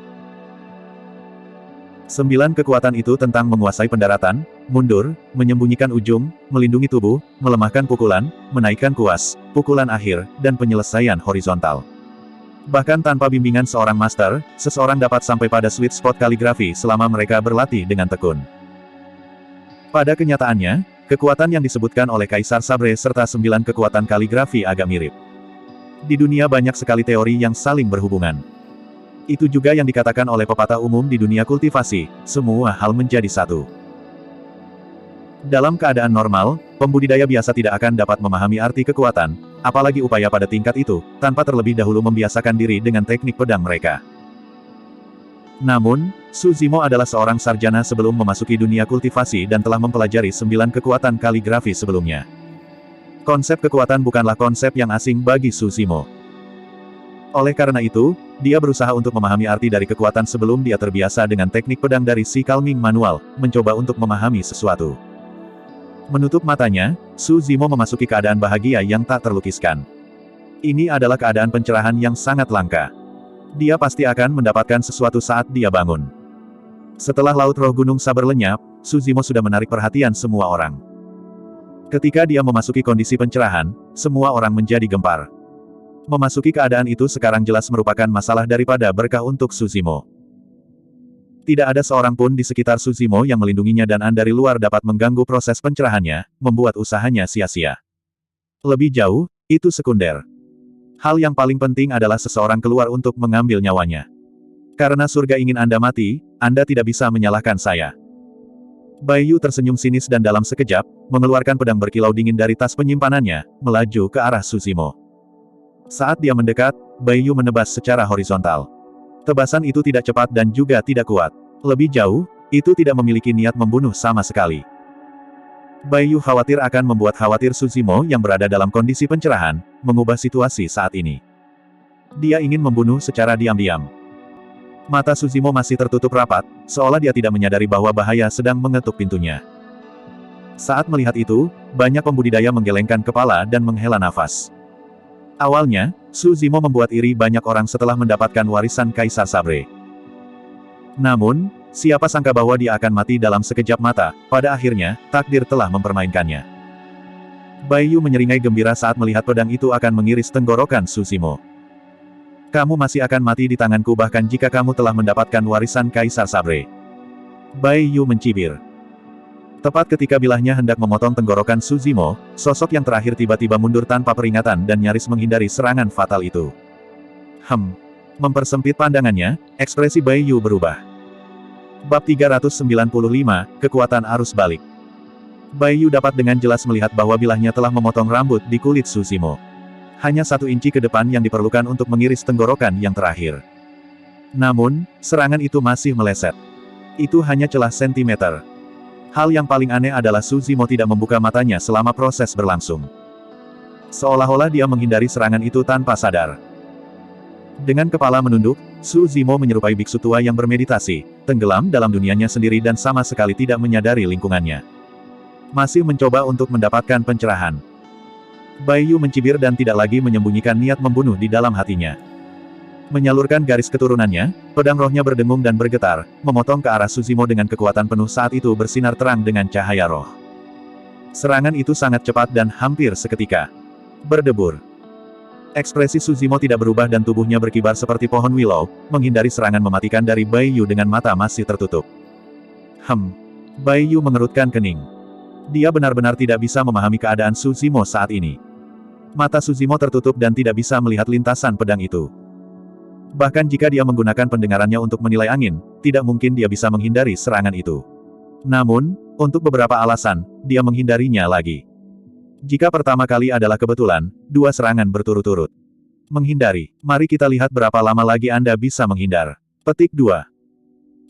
9 kekuatan itu tentang menguasai pendaratan, mundur, menyembunyikan ujung, melindungi tubuh, melemahkan pukulan, menaikkan kuas, pukulan akhir, dan penyelesaian horizontal. Bahkan tanpa bimbingan seorang master, seseorang dapat sampai pada sweet spot kaligrafi selama mereka berlatih dengan tekun. Pada kenyataannya, kekuatan yang disebutkan oleh Kaisar Sabre serta 9 kekuatan kaligrafi agak mirip. Di dunia banyak sekali teori yang saling berhubungan. Itu juga yang dikatakan oleh pepatah umum di dunia kultivasi, semua hal menjadi satu. Dalam keadaan normal, pembudidaya biasa tidak akan dapat memahami arti kekuatan, apalagi upaya pada tingkat itu, tanpa terlebih dahulu membiasakan diri dengan teknik pedang mereka. Namun, Su Zimo adalah seorang sarjana sebelum memasuki dunia kultivasi dan telah mempelajari 9 kekuatan kaligrafi sebelumnya. Konsep kekuatan bukanlah konsep yang asing bagi Su Zimo. Oleh karena itu, dia berusaha untuk memahami arti dari kekuatan sebelum dia terbiasa dengan teknik pedang dari si Calming Manual, mencoba untuk memahami sesuatu. Menutup matanya, Su Zimo memasuki keadaan bahagia yang tak terlukiskan. Ini adalah keadaan pencerahan yang sangat langka. Dia pasti akan mendapatkan sesuatu saat dia bangun. Setelah Laut Roh Gunung Saber lenyap, Su Zimo sudah menarik perhatian semua orang. Ketika dia memasuki kondisi pencerahan, semua orang menjadi gempar. Memasuki keadaan itu sekarang jelas merupakan masalah daripada berkah untuk Su Zimo. Tidak ada seorang pun di sekitar Su Zimo yang melindunginya dan dari luar dapat mengganggu proses pencerahannya, membuat usahanya sia-sia. Lebih jauh, itu sekunder. Hal yang paling penting adalah seseorang keluar untuk mengambil nyawanya. Karena surga ingin Anda mati, Anda tidak bisa menyalahkan saya. Bai Yu tersenyum sinis dan dalam sekejap, mengeluarkan pedang berkilau dingin dari tas penyimpanannya, melaju ke arah Su Zimo. Saat dia mendekat, Bai Yu menebas secara horizontal. Tebasan itu tidak cepat dan juga tidak kuat. Lebih jauh, itu tidak memiliki niat membunuh sama sekali. Bai Yu khawatir akan membuat khawatir Su Zimo yang berada dalam kondisi pencerahan, mengubah situasi saat ini. Dia ingin membunuh secara diam-diam. Mata Su Zimo masih tertutup rapat, seolah dia tidak menyadari bahwa bahaya sedang mengetuk pintunya. Saat melihat itu, banyak pembudidaya menggelengkan kepala dan menghela nafas. Awalnya, Su Zimo membuat iri banyak orang setelah mendapatkan warisan Kaisar Sabre. Namun, siapa sangka bahwa dia akan mati dalam sekejap mata, pada akhirnya, takdir telah mempermainkannya. Bai Yu menyeringai gembira saat melihat pedang itu akan mengiris tenggorokan Su Zimo. Kamu masih akan mati di tanganku bahkan jika kamu telah mendapatkan warisan Kaisar Sabre. Bai Yu mencibir. Tepat ketika bilahnya hendak memotong tenggorokan Su Zimo, sosok yang terakhir tiba-tiba mundur tanpa peringatan dan nyaris menghindari serangan fatal itu. Mempersempit pandangannya, ekspresi Bai Yu berubah. Bab 395, Kekuatan Arus Balik. Bai Yu dapat dengan jelas melihat bahwa bilahnya telah memotong rambut di kulit Su Zimo. Hanya 1 inci ke depan yang diperlukan untuk mengiris tenggorokan yang terakhir. Namun, serangan itu masih meleset. Itu hanya celah sentimeter. Hal yang paling aneh adalah Su Zimo tidak membuka matanya selama proses berlangsung. Seolah-olah dia menghindari serangan itu tanpa sadar. Dengan kepala menunduk, Su Zimo menyerupai biksu tua yang bermeditasi, tenggelam dalam dunianya sendiri dan sama sekali tidak menyadari lingkungannya. Masih mencoba untuk mendapatkan pencerahan. Bai Yu mencibir dan tidak lagi menyembunyikan niat membunuh di dalam hatinya. Menyalurkan garis keturunannya, pedang rohnya berdengung dan bergetar, memotong ke arah Su Zimo dengan kekuatan penuh saat itu bersinar terang dengan cahaya roh. Serangan itu sangat cepat dan hampir seketika. Berdebur. Ekspresi Su Zimo tidak berubah dan tubuhnya berkibar seperti pohon willow, menghindari serangan mematikan dari Bai Yu dengan mata masih tertutup. Bai Yu mengerutkan kening. Dia benar-benar tidak bisa memahami keadaan Su Zimo saat ini. Mata Su Zimo tertutup dan tidak bisa melihat lintasan pedang itu. Bahkan jika dia menggunakan pendengarannya untuk menilai angin, tidak mungkin dia bisa menghindari serangan itu. Namun, untuk beberapa alasan, dia menghindarinya lagi. Jika pertama kali adalah kebetulan, 2 serangan berturut-turut. Menghindari. Mari kita lihat berapa lama lagi Anda bisa menghindar. Petik 2.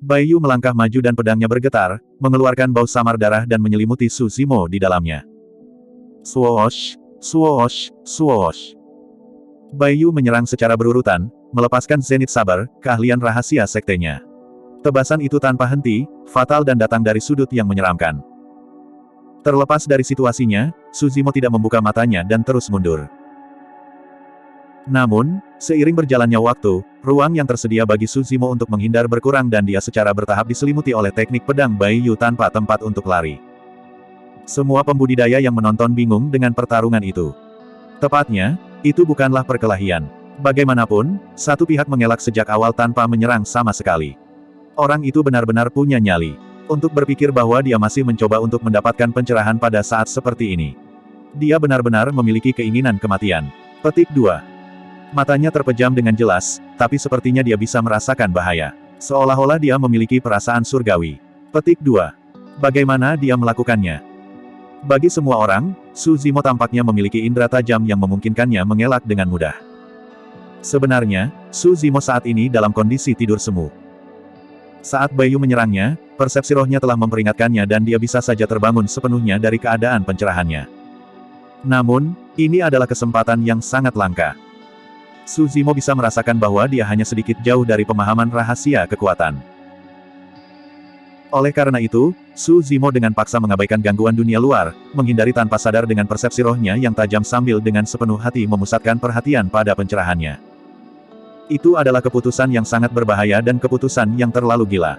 Bai Yu melangkah maju dan pedangnya bergetar, mengeluarkan bau samar darah dan menyelimuti Su Zimo di dalamnya. Swoosh, swoosh, swoosh. Bai Yu menyerang secara berurutan, melepaskan Zenith Saber, keahlian rahasia sektenya. Tebasan itu tanpa henti, fatal dan datang dari sudut yang menyeramkan. Terlepas dari situasinya, Su Zimo tidak membuka matanya dan terus mundur. Namun, seiring berjalannya waktu, ruang yang tersedia bagi Su Zimo untuk menghindar berkurang dan dia secara bertahap diselimuti oleh teknik pedang Bai Yu tanpa tempat untuk lari. Semua pembudidaya yang menonton bingung dengan pertarungan itu. Tepatnya, itu bukanlah perkelahian. Bagaimanapun, satu pihak mengelak sejak awal tanpa menyerang sama sekali. Orang itu benar-benar punya nyali. Untuk berpikir bahwa dia masih mencoba untuk mendapatkan pencerahan pada saat seperti ini. Dia benar-benar memiliki keinginan kematian. Petik 2. Matanya terpejam dengan jelas, tapi sepertinya dia bisa merasakan bahaya. Seolah-olah dia memiliki perasaan surgawi. Petik 2. Bagaimana dia melakukannya? Bagi semua orang, Su Zimo tampaknya memiliki indera tajam yang memungkinkannya mengelak dengan mudah. Sebenarnya, Su Zimo saat ini dalam kondisi tidur semu. Saat Bai Yu menyerangnya, persepsi rohnya telah memperingatkannya dan dia bisa saja terbangun sepenuhnya dari keadaan pencerahannya. Namun, ini adalah kesempatan yang sangat langka. Su Zimo bisa merasakan bahwa dia hanya sedikit jauh dari pemahaman rahasia kekuatan. Oleh karena itu, Su Zimo dengan paksa mengabaikan gangguan dunia luar, menghindari tanpa sadar dengan persepsi rohnya yang tajam sambil dengan sepenuh hati memusatkan perhatian pada pencerahannya. Itu adalah keputusan yang sangat berbahaya dan keputusan yang terlalu gila.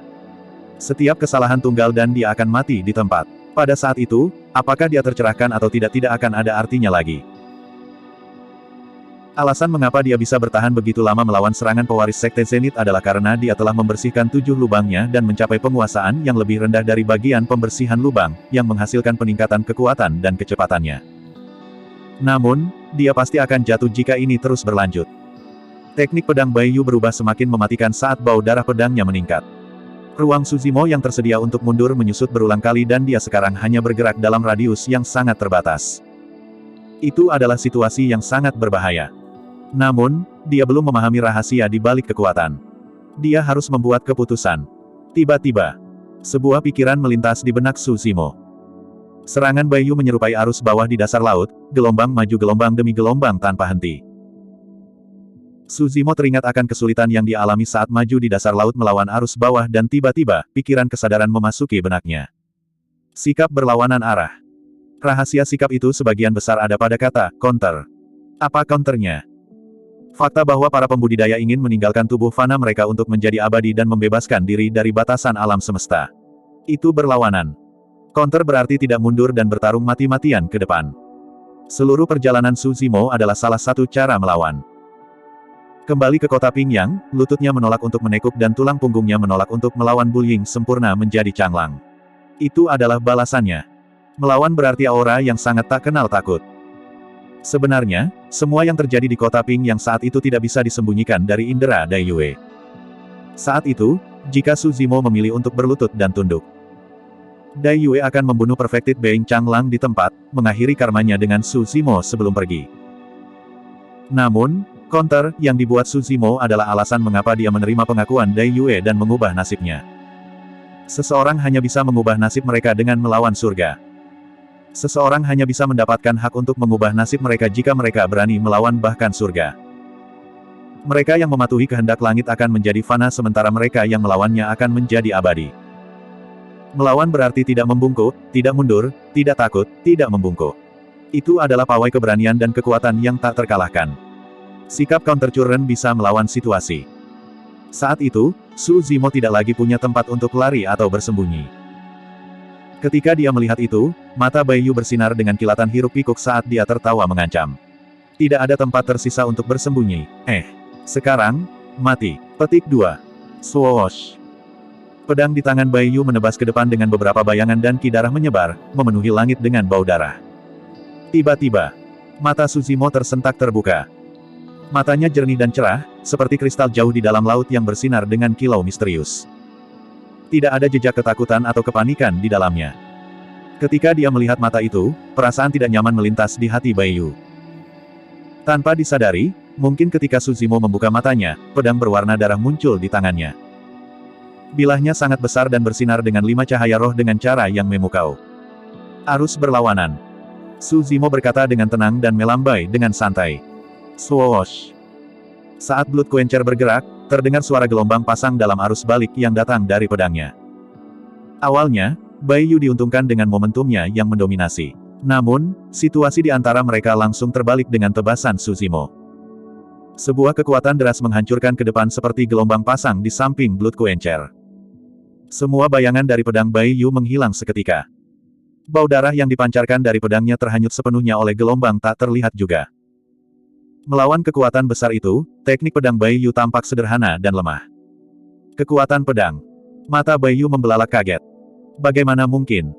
Setiap kesalahan tunggal dan dia akan mati di tempat. Pada saat itu, apakah dia tercerahkan atau tidak akan ada artinya lagi. Alasan mengapa dia bisa bertahan begitu lama melawan serangan pewaris Sekte Zenith adalah karena dia telah membersihkan 7 lubangnya dan mencapai penguasaan yang lebih rendah dari bagian pembersihan lubang, yang menghasilkan peningkatan kekuatan dan kecepatannya. Namun, dia pasti akan jatuh jika ini terus berlanjut. Teknik pedang Bai Yu berubah semakin mematikan saat bau darah pedangnya meningkat. Ruang Su Zimo yang tersedia untuk mundur menyusut berulang kali dan dia sekarang hanya bergerak dalam radius yang sangat terbatas. Itu adalah situasi yang sangat berbahaya. Namun, dia belum memahami rahasia di balik kekuatan. Dia harus membuat keputusan. Tiba-tiba, sebuah pikiran melintas di benak Su Zimo. Serangan Bai Yu menyerupai arus bawah di dasar laut, gelombang maju gelombang demi gelombang tanpa henti. Su Zimo teringat akan kesulitan yang dia alami saat maju di dasar laut melawan arus bawah dan tiba-tiba, pikiran kesadaran memasuki benaknya. Sikap berlawanan arah. Rahasia sikap itu sebagian besar ada pada kata, counter. Apa counternya? Fakta bahwa para pembudidaya ingin meninggalkan tubuh fana mereka untuk menjadi abadi dan membebaskan diri dari batasan alam semesta. Itu berlawanan. Counter berarti tidak mundur dan bertarung mati-matian ke depan. Seluruh perjalanan Su Zimo adalah salah satu cara melawan. Kembali ke kota Pingyang, lututnya menolak untuk menekuk dan tulang punggungnya menolak untuk melawan bullying sempurna menjadi canglang. Itu adalah balasannya. Melawan berarti aura yang sangat tak kenal takut. Sebenarnya, semua yang terjadi di kota Ping yang saat itu tidak bisa disembunyikan dari indera Dai Yue. Saat itu, jika Su Zimo memilih untuk berlutut dan tunduk, Dai Yue akan membunuh Perfected Being Changlang di tempat, mengakhiri karmanya dengan Su Zimo sebelum pergi. Namun, counter yang dibuat Su Zimo adalah alasan mengapa dia menerima pengakuan Dai Yue dan mengubah nasibnya. Seseorang hanya bisa mengubah nasib mereka dengan melawan surga. Seseorang hanya bisa mendapatkan hak untuk mengubah nasib mereka jika mereka berani melawan bahkan surga. Mereka yang mematuhi kehendak langit akan menjadi fana sementara mereka yang melawannya akan menjadi abadi. Melawan berarti tidak membungkuk, tidak mundur, tidak takut, tidak membungkuk. Itu adalah pawai keberanian dan kekuatan yang tak terkalahkan. Sikap counter current bisa melawan situasi. Saat itu, Su Zimo tidak lagi punya tempat untuk lari atau bersembunyi. Ketika dia melihat itu, mata Bai Yu bersinar dengan kilatan hiruk-pikuk saat dia tertawa mengancam. Tidak ada tempat tersisa untuk bersembunyi. Sekarang, mati. Petik 2. Swoosh. Pedang di tangan Bai Yu menebas ke depan dengan beberapa bayangan dan ki darah menyebar, memenuhi langit dengan bau darah. Tiba-tiba, mata Su Zimo tersentak terbuka. Matanya jernih dan cerah, seperti kristal jauh di dalam laut yang bersinar dengan kilau misterius. Tidak ada jejak ketakutan atau kepanikan di dalamnya. Ketika dia melihat mata itu, perasaan tidak nyaman melintas di hati Bai Yu. Tanpa disadari, mungkin ketika Su Zimo membuka matanya, pedang berwarna darah muncul di tangannya. Bilahnya sangat besar dan bersinar dengan 5 cahaya roh dengan cara yang memukau. Arus berlawanan. Su Zimo berkata dengan tenang dan melambai dengan santai. Swoosh. Saat Blood Quencher bergerak, terdengar suara gelombang pasang dalam arus balik yang datang dari pedangnya. Awalnya, Bai Yu diuntungkan dengan momentumnya yang mendominasi. Namun, situasi di antara mereka langsung terbalik dengan tebasan Su Zimo. Sebuah kekuatan deras menghancurkan ke depan seperti gelombang pasang di samping Blood Quencher. Semua bayangan dari pedang Bai Yu menghilang seketika. Bau darah yang dipancarkan dari pedangnya terhanyut sepenuhnya oleh gelombang tak terlihat juga. Melawan kekuatan besar itu, teknik pedang Bai Yu tampak sederhana dan lemah. Kekuatan pedang. Mata Bai Yu membelalak kaget. Bagaimana mungkin?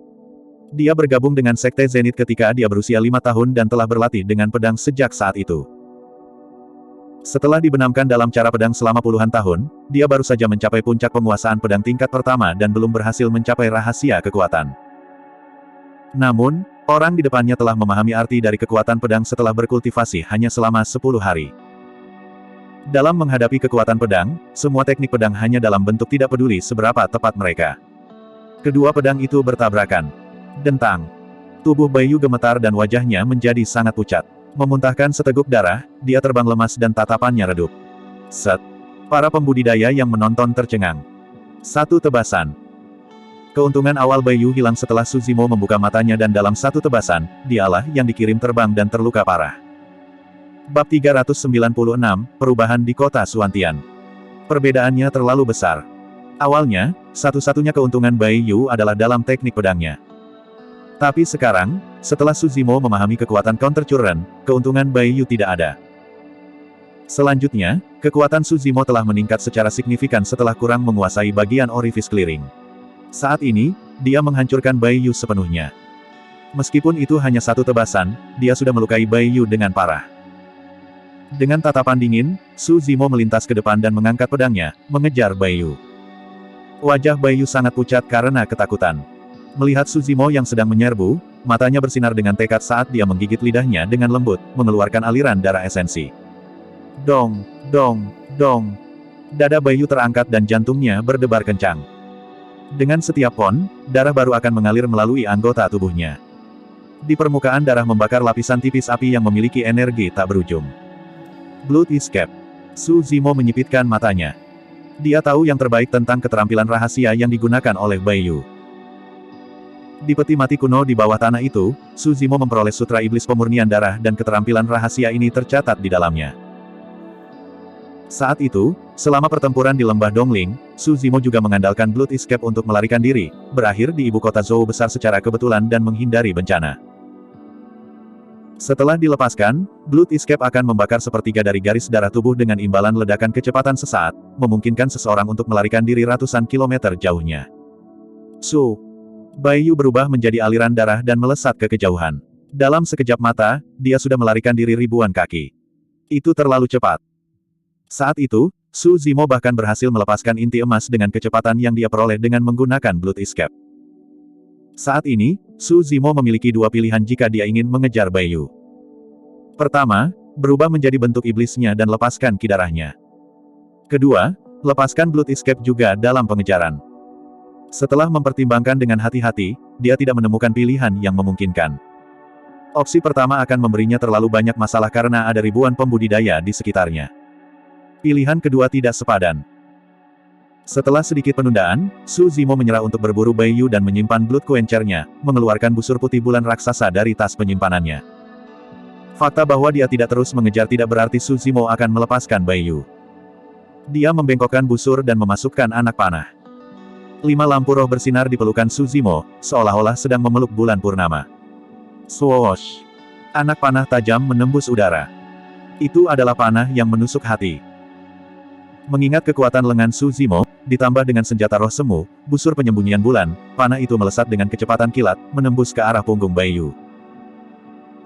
Dia bergabung dengan Sekte Zenith ketika dia berusia 5 tahun dan telah berlatih dengan pedang sejak saat itu. Setelah dibenamkan dalam cara pedang selama puluhan tahun, dia baru saja mencapai puncak penguasaan pedang tingkat pertama dan belum berhasil mencapai rahasia kekuatan. Namun, orang di depannya telah memahami arti dari kekuatan pedang setelah berkultivasi hanya selama 10 hari. Dalam menghadapi kekuatan pedang, semua teknik pedang hanya dalam bentuk tidak peduli seberapa tepat mereka. Kedua pedang itu bertabrakan. Dentang. Tubuh Baiyu gemetar dan wajahnya menjadi sangat pucat. Memuntahkan seteguk darah, dia terbang lemas dan tatapannya redup. Set. Para pembudidaya yang menonton tercengang. Satu tebasan. Keuntungan awal Baiyu hilang setelah Suzimo membuka matanya dan dalam satu tebasan, dialah yang dikirim terbang dan terluka parah. Bab 396, Perubahan di Kota Suantian. Perbedaannya terlalu besar. Awalnya, satu-satunya keuntungan Baiyu adalah dalam teknik pedangnya. Tapi sekarang, setelah Suzimo memahami kekuatan counter current, keuntungan Baiyu tidak ada. Selanjutnya, kekuatan Suzimo telah meningkat secara signifikan setelah kurang menguasai bagian orifice clearing. Saat ini, dia menghancurkan Baiyu sepenuhnya. Meskipun itu hanya satu tebasan, dia sudah melukai Baiyu dengan parah. Dengan tatapan dingin, Suzimo melintas ke depan dan mengangkat pedangnya, mengejar Baiyu. Wajah Baiyu sangat pucat karena ketakutan. Melihat Suzimo yang sedang menyerbu, matanya bersinar dengan tekad saat dia menggigit lidahnya dengan lembut, mengeluarkan aliran darah esensi. Dong, dong, dong. Dada Baiyu terangkat dan jantungnya berdebar kencang. Dengan setiap pon, darah baru akan mengalir melalui anggota tubuhnya. Di permukaan darah membakar lapisan tipis api yang memiliki energi tak berujung. Blood Escape. Suzimo menyipitkan matanya. Dia tahu yang terbaik tentang keterampilan rahasia yang digunakan oleh Baiyu. Di peti mati kuno di bawah tanah itu, Suzimo memperoleh sutra iblis pemurnian darah dan keterampilan rahasia ini tercatat di dalamnya. Saat itu, selama pertempuran di lembah Dongling, Suzimo juga mengandalkan Blood Escape untuk melarikan diri, berakhir di ibu kota Zhou besar secara kebetulan dan menghindari bencana. Setelah dilepaskan, Blood Escape akan membakar sepertiga dari garis darah tubuh dengan imbalan ledakan kecepatan sesaat, memungkinkan seseorang untuk melarikan diri ratusan kilometer jauhnya. Baiyu berubah menjadi aliran darah dan melesat ke kejauhan. Dalam sekejap mata, dia sudah melarikan diri ribuan kaki. Itu terlalu cepat. Saat itu, Suzimo bahkan berhasil melepaskan inti emas dengan kecepatan yang dia peroleh dengan menggunakan Blood Escape. Saat ini, Suzimo memiliki dua pilihan jika dia ingin mengejar Baiyu. Pertama, berubah menjadi bentuk iblisnya dan lepaskan ki darahnya. Kedua, lepaskan Blood Escape juga dalam pengejaran. Setelah mempertimbangkan dengan hati-hati, dia tidak menemukan pilihan yang memungkinkan. Opsi pertama akan memberinya terlalu banyak masalah karena ada ribuan pembudidaya di sekitarnya. Pilihan kedua tidak sepadan. Setelah sedikit penundaan, Suzimo menyerah untuk berburu Baiyu dan menyimpan Blood Quencher-nya, mengeluarkan busur putih bulan raksasa dari tas penyimpanannya. Fakta bahwa dia tidak terus mengejar tidak berarti Suzimo akan melepaskan Baiyu. Dia membengkokkan busur dan memasukkan anak panah. 5 lampu roh bersinar di pelukan Suzimo, seolah-olah sedang memeluk bulan purnama. Swoosh! Anak panah tajam menembus udara. Itu adalah panah yang menusuk hati. Mengingat kekuatan lengan Suzimo, ditambah dengan senjata roh semu, busur penyembunyian bulan, panah itu melesat dengan kecepatan kilat, menembus ke arah punggung Baiyu.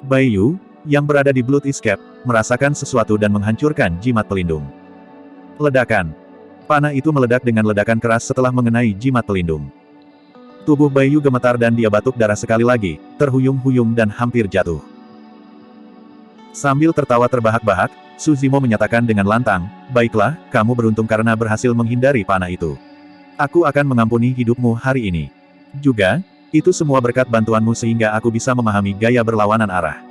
Baiyu, yang berada di Blood Escape, merasakan sesuatu dan menghancurkan jimat pelindung. Ledakan. Panah itu meledak dengan ledakan keras setelah mengenai jimat pelindung. Tubuh Baiyu gemetar dan dia batuk darah sekali lagi, terhuyung-huyung dan hampir jatuh. Sambil tertawa terbahak-bahak, Suzimo menyatakan dengan lantang, "Baiklah, kamu beruntung karena berhasil menghindari panah itu. Aku akan mengampuni hidupmu hari ini. Juga, itu semua berkat bantuanmu sehingga aku bisa memahami gaya berlawanan arah."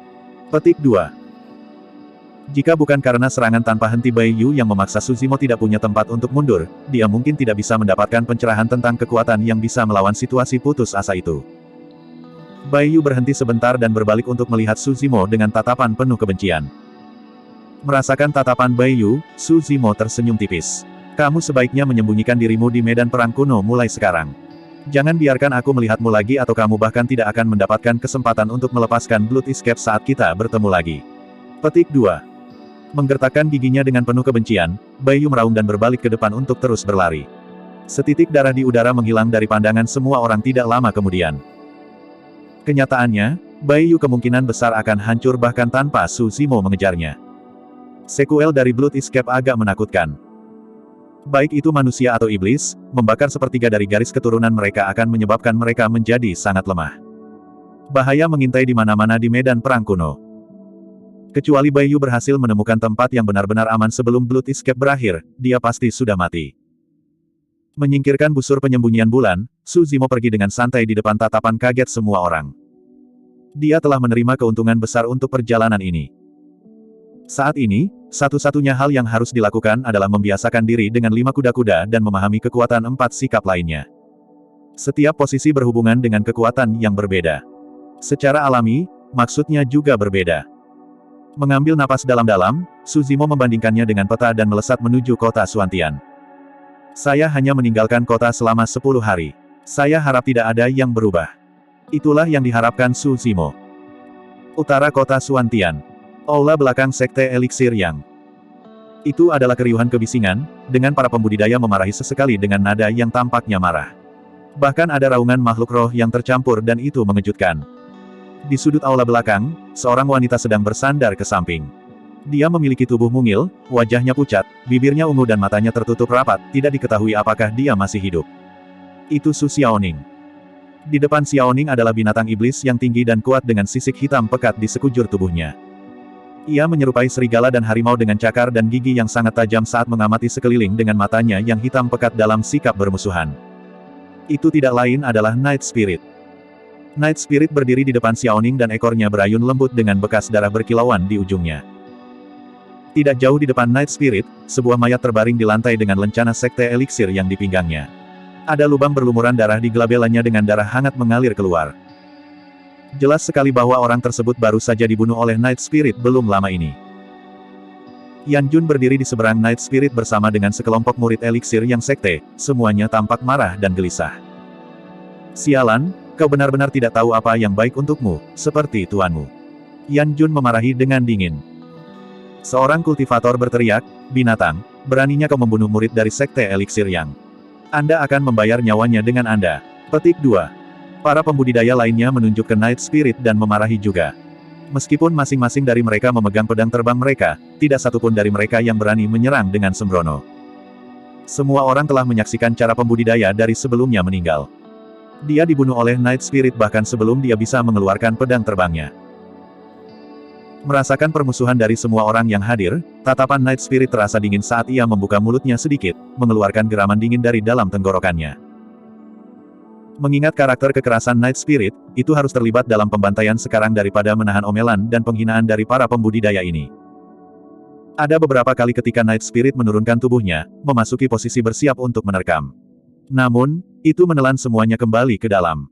Petik 2. Jika bukan karena serangan tanpa henti Baiyu yang memaksa Suzimo tidak punya tempat untuk mundur, dia mungkin tidak bisa mendapatkan pencerahan tentang kekuatan yang bisa melawan situasi putus asa itu. Baiyu berhenti sebentar dan berbalik untuk melihat Suzimo dengan tatapan penuh kebencian. Merasakan tatapan Baiyu, Suzimo tersenyum tipis. "Kamu sebaiknya menyembunyikan dirimu di medan perang kuno mulai sekarang. Jangan biarkan aku melihatmu lagi atau kamu bahkan tidak akan mendapatkan kesempatan untuk melepaskan Blood Escape saat kita bertemu lagi." Petik 2. Menggertakkan giginya dengan penuh kebencian, Baiyu meraung dan berbalik ke depan untuk terus berlari. Setitik darah di udara menghilang dari pandangan semua orang tidak lama kemudian. Kenyataannya, Baiyu kemungkinan besar akan hancur bahkan tanpa Suzimo mengejarnya. Sekuel dari Blood Escape agak menakutkan. Baik itu manusia atau iblis, membakar sepertiga dari garis keturunan mereka akan menyebabkan mereka menjadi sangat lemah. Bahaya mengintai di mana-mana di medan perang kuno. Kecuali Bai Yu berhasil menemukan tempat yang benar-benar aman sebelum Blood Escape berakhir, dia pasti sudah mati. Menyingkirkan busur penyembunyian bulan, Su Zimo pergi dengan santai di depan tatapan kaget semua orang. Dia telah menerima keuntungan besar untuk perjalanan ini. Saat ini, satu-satunya hal yang harus dilakukan adalah membiasakan diri dengan 5 kuda-kuda dan memahami kekuatan 4 sikap lainnya. Setiap posisi berhubungan dengan kekuatan yang berbeda. Secara alami, maksudnya juga berbeda. Mengambil napas dalam-dalam, Su Zimo membandingkannya dengan peta dan melesat menuju kota Suantian. Saya hanya meninggalkan kota selama 10 hari. Saya harap tidak ada yang berubah. Itulah yang diharapkan Su Zimo. Utara kota Suantian. Aula belakang Sekte Eliksir Yang. Itu adalah keriuhan kebisingan, dengan para pembudidaya memarahi sesekali dengan nada yang tampaknya marah. Bahkan ada raungan makhluk roh yang tercampur dan itu mengejutkan. Di sudut aula belakang, seorang wanita sedang bersandar ke samping. Dia memiliki tubuh mungil, wajahnya pucat, bibirnya ungu dan matanya tertutup rapat, tidak diketahui apakah dia masih hidup. Itu Su Xiaoning. Di depan Xiaoning adalah binatang iblis yang tinggi dan kuat dengan sisik hitam pekat di sekujur tubuhnya. Ia menyerupai serigala dan harimau dengan cakar dan gigi yang sangat tajam saat mengamati sekeliling dengan matanya yang hitam pekat dalam sikap bermusuhan. Itu tidak lain adalah Night Spirit. Night Spirit berdiri di depan Xiaoning dan ekornya berayun lembut dengan bekas darah berkilauan di ujungnya. Tidak jauh di depan Night Spirit, sebuah mayat terbaring di lantai dengan lencana Sekte Eliksir yang di pinggangnya. Ada lubang berlumuran darah di gelabelannya dengan darah hangat mengalir keluar. Jelas sekali bahwa orang tersebut baru saja dibunuh oleh Night Spirit belum lama ini. Yan Jun berdiri di seberang Night Spirit bersama dengan sekelompok murid eliksir yang sekte, semuanya tampak marah dan gelisah. Sialan, kau benar-benar tidak tahu apa yang baik untukmu, seperti tuanmu. Yan Jun memarahi dengan dingin. Seorang kultivator berteriak, binatang, beraninya kau membunuh murid dari Sekte Eliksir Yang. Anda akan membayar nyawanya dengan Anda. Petik 2. Para pembudidaya lainnya menunjuk ke Night Spirit dan memarahi juga. Meskipun masing-masing dari mereka memegang pedang terbang mereka, tidak satupun dari mereka yang berani menyerang dengan sembrono. Semua orang telah menyaksikan cara pembudidaya dari sebelumnya meninggal. Dia dibunuh oleh Night Spirit bahkan sebelum dia bisa mengeluarkan pedang terbangnya. Merasakan permusuhan dari semua orang yang hadir, tatapan Night Spirit terasa dingin saat ia membuka mulutnya sedikit, mengeluarkan geraman dingin dari dalam tenggorokannya. Mengingat karakter kekerasan Night Spirit, itu harus terlibat dalam pembantaian sekarang daripada menahan omelan dan penghinaan dari para pembudidaya ini. Ada beberapa kali ketika Night Spirit menurunkan tubuhnya, memasuki posisi bersiap untuk menerkam. Namun, itu menelan semuanya kembali ke dalam.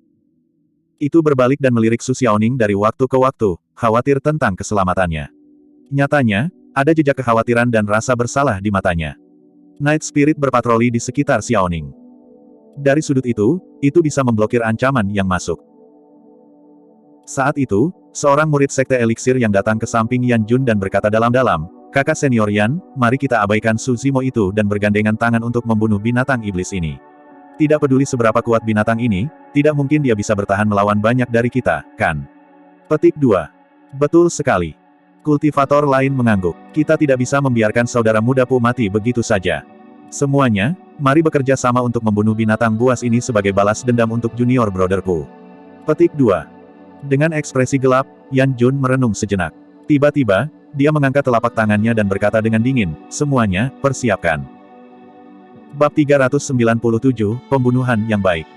Itu berbalik dan melirik Su Xiaoning dari waktu ke waktu, khawatir tentang keselamatannya. Nyatanya, ada jejak kekhawatiran dan rasa bersalah di matanya. Night Spirit berpatroli di sekitar Xiaoning. Dari sudut itu bisa memblokir ancaman yang masuk. Saat itu, seorang murid Sekte Eliksir yang datang ke samping Yan Jun dan berkata dalam-dalam, kakak senior Yan, mari kita abaikan Su Zimo itu dan bergandengan tangan untuk membunuh binatang iblis ini. Tidak peduli seberapa kuat binatang ini, tidak mungkin dia bisa bertahan melawan banyak dari kita, kan? Petik 2. Betul sekali. Kultivator lain mengangguk. Kita tidak bisa membiarkan saudara muda Pu mati begitu saja. Semuanya, mari bekerja sama untuk membunuh binatang buas ini sebagai balas dendam untuk junior brother Pu. Petik 2. Dengan ekspresi gelap, Yan Jun merenung sejenak. Tiba-tiba, dia mengangkat telapak tangannya dan berkata dengan dingin, semuanya, persiapkan. Bab 397, Pembunuhan yang Baik.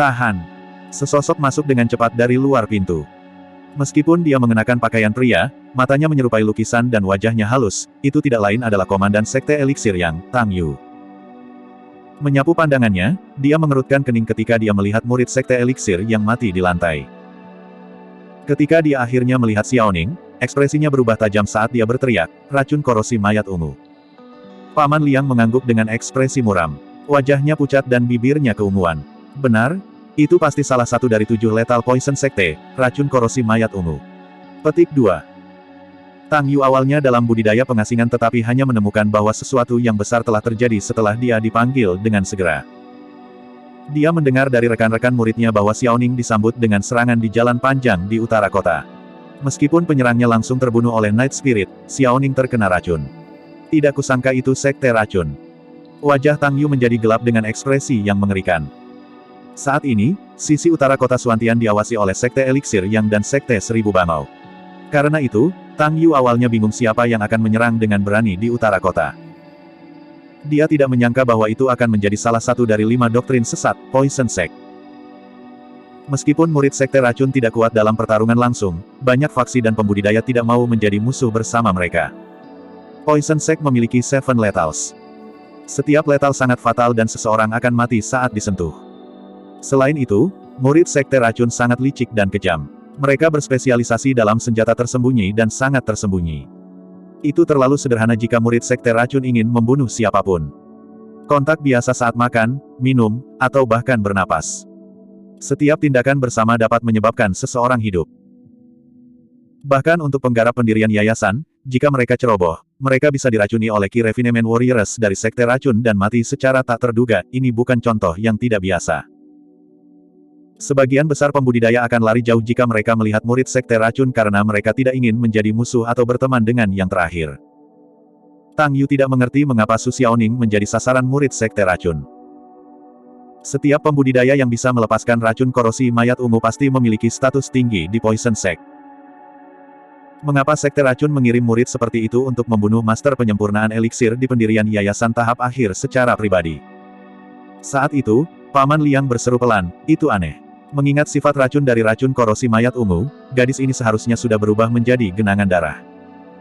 Tahan. Sesosok masuk dengan cepat dari luar pintu. Meskipun dia mengenakan pakaian pria, matanya menyerupai lukisan dan wajahnya halus, itu tidak lain adalah komandan Sekte Eliksir Yang, Tang Yu. Menyapu pandangannya, dia mengerutkan kening ketika dia melihat murid Sekte Eliksir yang mati di lantai. Ketika dia akhirnya melihat Xiaoning, ekspresinya berubah tajam saat dia berteriak, racun korosi mayat ungu. Paman Liang mengangguk dengan ekspresi muram. Wajahnya pucat dan bibirnya keunguan. Benar, itu pasti salah satu dari 7 lethal poison sekte, racun korosi mayat ungu. Petik 2. Tang Yu awalnya dalam budidaya pengasingan tetapi hanya menemukan bahwa sesuatu yang besar telah terjadi setelah dia dipanggil dengan segera. Dia mendengar dari rekan-rekan muridnya bahwa Xiaoning disambut dengan serangan di jalan panjang di utara kota. Meskipun penyerangnya langsung terbunuh oleh Night Spirit, Xiaoning terkena racun. Tidak kusangka itu sekte racun. Wajah Tang Yu menjadi gelap dengan ekspresi yang mengerikan. Saat ini, sisi utara kota Suantian diawasi oleh sekte Eliksir Yang dan sekte Seribu Bangau. Karena itu, Tang Yu awalnya bingung siapa yang akan menyerang dengan berani di utara kota. Dia tidak menyangka bahwa itu akan menjadi salah satu dari 5 doktrin sesat, Poison Sect. Meskipun murid sekte racun tidak kuat dalam pertarungan langsung, banyak faksi dan pembudidaya tidak mau menjadi musuh bersama mereka. Poison Sect memiliki 7 letals. Setiap letal sangat fatal dan seseorang akan mati saat disentuh. Selain itu, murid sekte racun sangat licik dan kejam. Mereka berspesialisasi dalam senjata tersembunyi dan sangat tersembunyi. Itu terlalu sederhana jika murid sekte racun ingin membunuh siapapun. Kontak biasa saat makan, minum, atau bahkan bernapas. Setiap tindakan bersama dapat menyebabkan seseorang hidup. Bahkan untuk penggarap pendirian yayasan, jika mereka ceroboh, mereka bisa diracuni oleh Key Refinement Warriors dari sekte racun dan mati secara tak terduga. Ini bukan contoh yang tidak biasa. Sebagian besar pembudidaya akan lari jauh jika mereka melihat murid sekte racun karena mereka tidak ingin menjadi musuh atau berteman dengan yang terakhir. Tang Yu tidak mengerti mengapa Su Xiaoning menjadi sasaran murid sekte racun. Setiap pembudidaya yang bisa melepaskan racun korosi mayat ungu pasti memiliki status tinggi di Poison Sect. Mengapa sekte racun mengirim murid seperti itu untuk membunuh master penyempurnaan eliksir di pendirian yayasan tahap akhir secara pribadi? Saat itu, Paman Liang berseru pelan, itu aneh. Mengingat sifat racun dari racun korosi mayat ungu, gadis ini seharusnya sudah berubah menjadi genangan darah.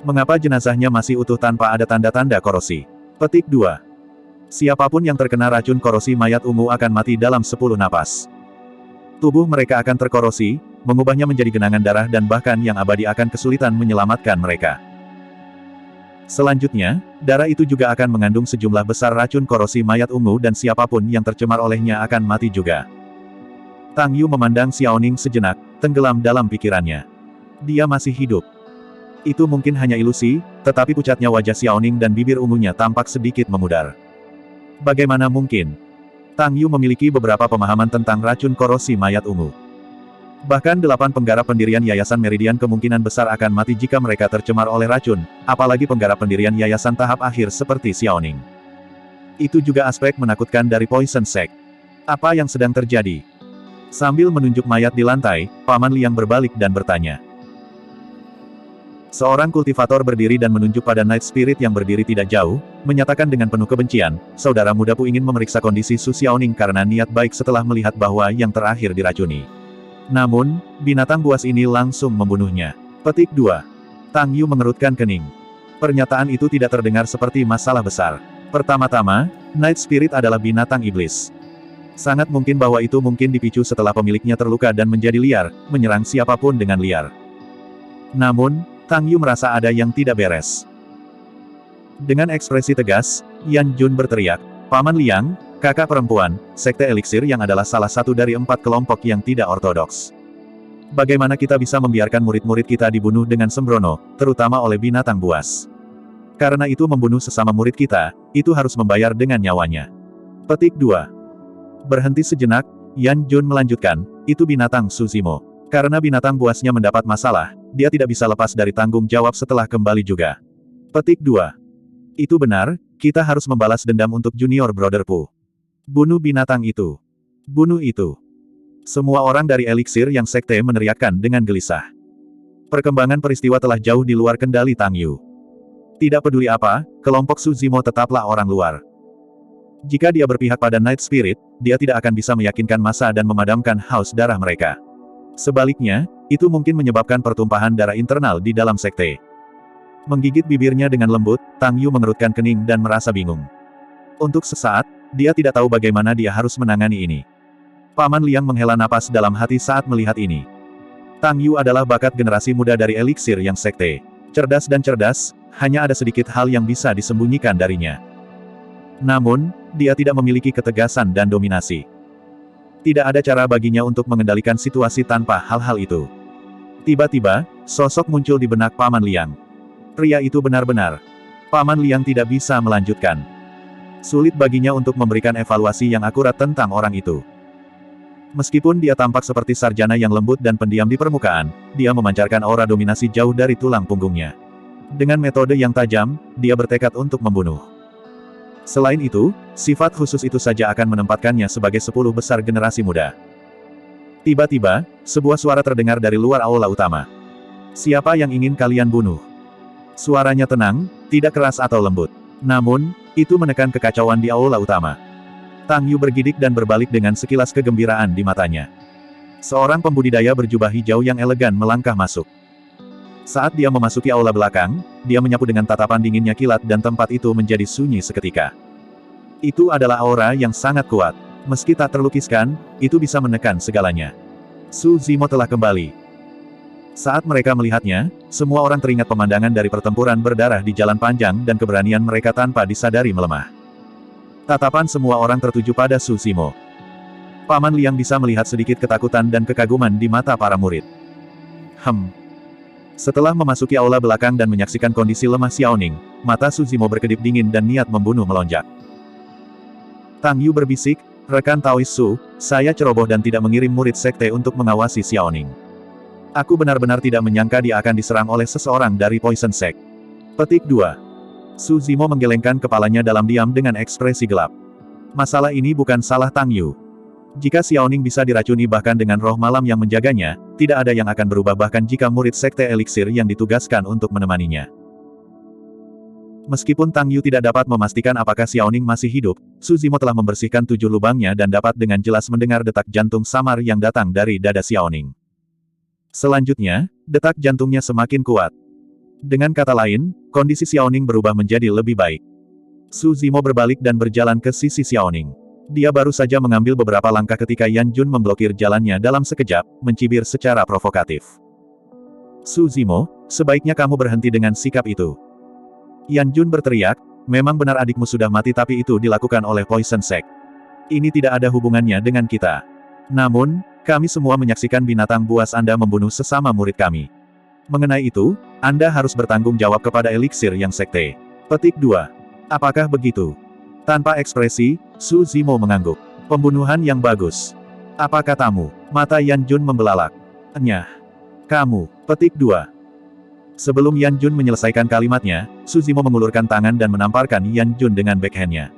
Mengapa jenazahnya masih utuh tanpa ada tanda-tanda korosi? Petik 2. Siapapun yang terkena racun korosi mayat ungu akan mati dalam 10 napas. Tubuh mereka akan terkorosi, mengubahnya menjadi genangan darah dan bahkan yang abadi akan kesulitan menyelamatkan mereka. Selanjutnya, darah itu juga akan mengandung sejumlah besar racun korosi mayat ungu dan siapapun yang tercemar olehnya akan mati juga. Tang Yu memandang Xiaoning sejenak, tenggelam dalam pikirannya. Dia masih hidup. Itu mungkin hanya ilusi, tetapi pucatnya wajah Xiaoning dan bibir ungunya tampak sedikit memudar. Bagaimana mungkin? Tang Yu memiliki beberapa pemahaman tentang racun korosi mayat ungu. Bahkan 8 penggarap pendirian Yayasan Meridian kemungkinan besar akan mati jika mereka tercemar oleh racun, apalagi penggarap pendirian yayasan tahap akhir seperti Xiaoning. Itu juga aspek menakutkan dari Poison Sect. Apa yang sedang terjadi? Sambil menunjuk mayat di lantai, Paman Liang berbalik dan bertanya. Seorang kultivator berdiri dan menunjuk pada Night Spirit yang berdiri tidak jauh, menyatakan dengan penuh kebencian, saudara mudaku ingin memeriksa kondisi Su Xiaoning karena niat baik setelah melihat bahwa yang terakhir diracuni. Namun, binatang buas ini langsung membunuhnya. Petik 2. Tang Yu mengerutkan kening. Pernyataan itu tidak terdengar seperti masalah besar. Pertama-tama, Night Spirit adalah binatang iblis. Sangat mungkin bahwa itu mungkin dipicu setelah pemiliknya terluka dan menjadi liar, menyerang siapapun dengan liar. Namun, Tang Yu merasa ada yang tidak beres. Dengan ekspresi tegas, Yan Jun berteriak, Paman Liang, kakak perempuan, sekte eliksir yang adalah salah satu dari 4 kelompok yang tidak ortodoks. Bagaimana kita bisa membiarkan murid-murid kita dibunuh dengan sembrono, terutama oleh binatang buas? Karena itu membunuh sesama murid kita, itu harus membayar dengan nyawanya. Petik 2. Berhenti sejenak, Yan Jun melanjutkan, itu binatang Suzimo. Karena binatang buasnya mendapat masalah, dia tidak bisa lepas dari tanggung jawab setelah kembali juga. Petik 2. Itu benar, kita harus membalas dendam untuk Junior Brother Pu. Bunuh binatang itu. Bunuh itu. Semua orang dari eliksir yang sekte meneriakkan dengan gelisah. Perkembangan peristiwa telah jauh di luar kendali Tang Yu. Tidak peduli apa, kelompok Suzimo tetaplah orang luar. Jika dia berpihak pada Night Spirit, dia tidak akan bisa meyakinkan massa dan memadamkan haus darah mereka. Sebaliknya, itu mungkin menyebabkan pertumpahan darah internal di dalam sekte. Menggigit bibirnya dengan lembut, Tang Yu mengerutkan kening dan merasa bingung. Untuk sesaat, dia tidak tahu bagaimana dia harus menangani ini. Paman Liang menghela napas dalam hati saat melihat ini. Tang Yu adalah bakat generasi muda dari eliksir yang sekte. Cerdas dan cerdas, hanya ada sedikit hal yang bisa disembunyikan darinya. Namun, dia tidak memiliki ketegasan dan dominasi. Tidak ada cara baginya untuk mengendalikan situasi tanpa hal-hal itu. Tiba-tiba, sosok muncul di benak Paman Liang. Pria itu benar-benar. Paman Liang tidak bisa melanjutkan. Sulit baginya untuk memberikan evaluasi yang akurat tentang orang itu. Meskipun dia tampak seperti sarjana yang lembut dan pendiam di permukaan, dia memancarkan aura dominasi jauh dari tulang punggungnya. Dengan metode yang tajam, dia bertekad untuk membunuh. Selain itu, sifat khusus itu saja akan menempatkannya sebagai 10 besar generasi muda. Tiba-tiba, sebuah suara terdengar dari luar aula utama. Siapa yang ingin kalian bunuh? Suaranya tenang, tidak keras atau lembut. Namun, itu menekan kekacauan di aula utama. Tang Yu bergidik dan berbalik dengan sekilas kegembiraan di matanya. Seorang pembudidaya berjubah hijau yang elegan melangkah masuk. Saat dia memasuki aula belakang, dia menyapu dengan tatapan dinginnya kilat dan tempat itu menjadi sunyi seketika. Itu adalah aura yang sangat kuat. Meski tak terlukiskan, itu bisa menekan segalanya. Su Zimo telah kembali. Saat mereka melihatnya, semua orang teringat pemandangan dari pertempuran berdarah di jalan panjang dan keberanian mereka tanpa disadari melemah. Tatapan semua orang tertuju pada Su Zimo. Paman Liang bisa melihat sedikit ketakutan dan kekaguman di mata para murid. Setelah memasuki aula belakang dan menyaksikan kondisi lemah Xiaoning, mata Su Zimo berkedip dingin dan niat membunuh melonjak. Tang Yu berbisik, "Rekan Taois Su, saya ceroboh dan tidak mengirim murid sekte untuk mengawasi Xiaoning. Aku benar-benar tidak menyangka dia akan diserang oleh seseorang dari Poison Sect." Petik 2. Su Zimo menggelengkan kepalanya dalam diam dengan ekspresi gelap. Masalah ini bukan salah Tang Yu. Jika Xiaoning bisa diracuni bahkan dengan roh malam yang menjaganya, tidak ada yang akan berubah bahkan jika murid sekte eliksir yang ditugaskan untuk menemaninya. Meskipun Tang Yu tidak dapat memastikan apakah Xiaoning masih hidup, Su Zimo telah membersihkan 7 lubangnya dan dapat dengan jelas mendengar detak jantung samar yang datang dari dada Xiaoning. Selanjutnya, detak jantungnya semakin kuat. Dengan kata lain, kondisi Xiaoning berubah menjadi lebih baik. Su Zimo berbalik dan berjalan ke sisi Xiaoning. Dia baru saja mengambil beberapa langkah ketika Yan Jun memblokir jalannya dalam sekejap, mencibir secara provokatif. "Su Zimo, sebaiknya kamu berhenti dengan sikap itu." Yan Jun berteriak, "Memang benar adikmu sudah mati tapi itu dilakukan oleh Poison Sect. Ini tidak ada hubungannya dengan kita. Namun, kami semua menyaksikan binatang buas Anda membunuh sesama murid kami. Mengenai itu, Anda harus bertanggung jawab kepada eliksir yang sekte." Petik 2. Apakah begitu? Tanpa ekspresi, Su Zimo mengangguk. "Pembunuhan yang bagus. Apa katamu?" Mata Yan Jun membelalak. "Enyah. Kamu." Petik 2. Sebelum Yan Jun menyelesaikan kalimatnya, Su Zimo mengulurkan tangan dan menamparkan Yan Jun dengan backhand-nya.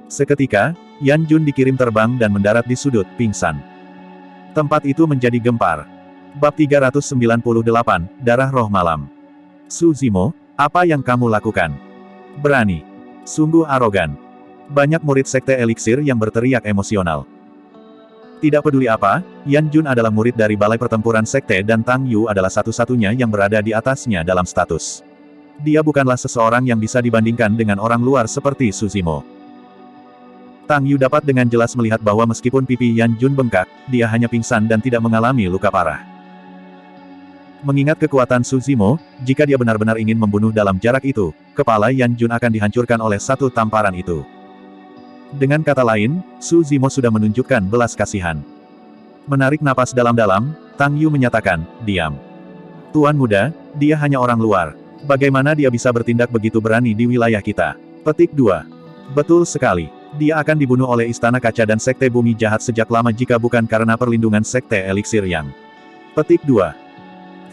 Seketika, Yan Jun dikirim terbang dan mendarat di sudut, pingsan. Tempat itu menjadi gempar. Bab 398, Darah Roh Malam. "Su Zimo, apa yang kamu lakukan? Berani. Sungguh arogan." Banyak murid sekte eliksir yang berteriak emosional. Tidak peduli apa, Yan Jun adalah murid dari Balai Pertempuran Sekte dan Tang Yu adalah satu-satunya yang berada di atasnya dalam status. Dia bukanlah seseorang yang bisa dibandingkan dengan orang luar seperti Su Zimo. Tang Yu dapat dengan jelas melihat bahwa meskipun pipi Yan Jun bengkak, dia hanya pingsan dan tidak mengalami luka parah. Mengingat kekuatan Su Zimo, jika dia benar-benar ingin membunuh dalam jarak itu, kepala Yan Jun akan dihancurkan oleh satu tamparan itu. Dengan kata lain, Su Zimo sudah menunjukkan belas kasihan. Menarik napas dalam-dalam, Tang Yu menyatakan, "Diam. Tuan muda, dia hanya orang luar. Bagaimana dia bisa bertindak begitu berani di wilayah kita?" Petik 2. Betul sekali. Dia akan dibunuh oleh Istana Kaca dan Sekte Bumi Jahat sejak lama jika bukan karena perlindungan Sekte Eliksir Yang. Petik 2.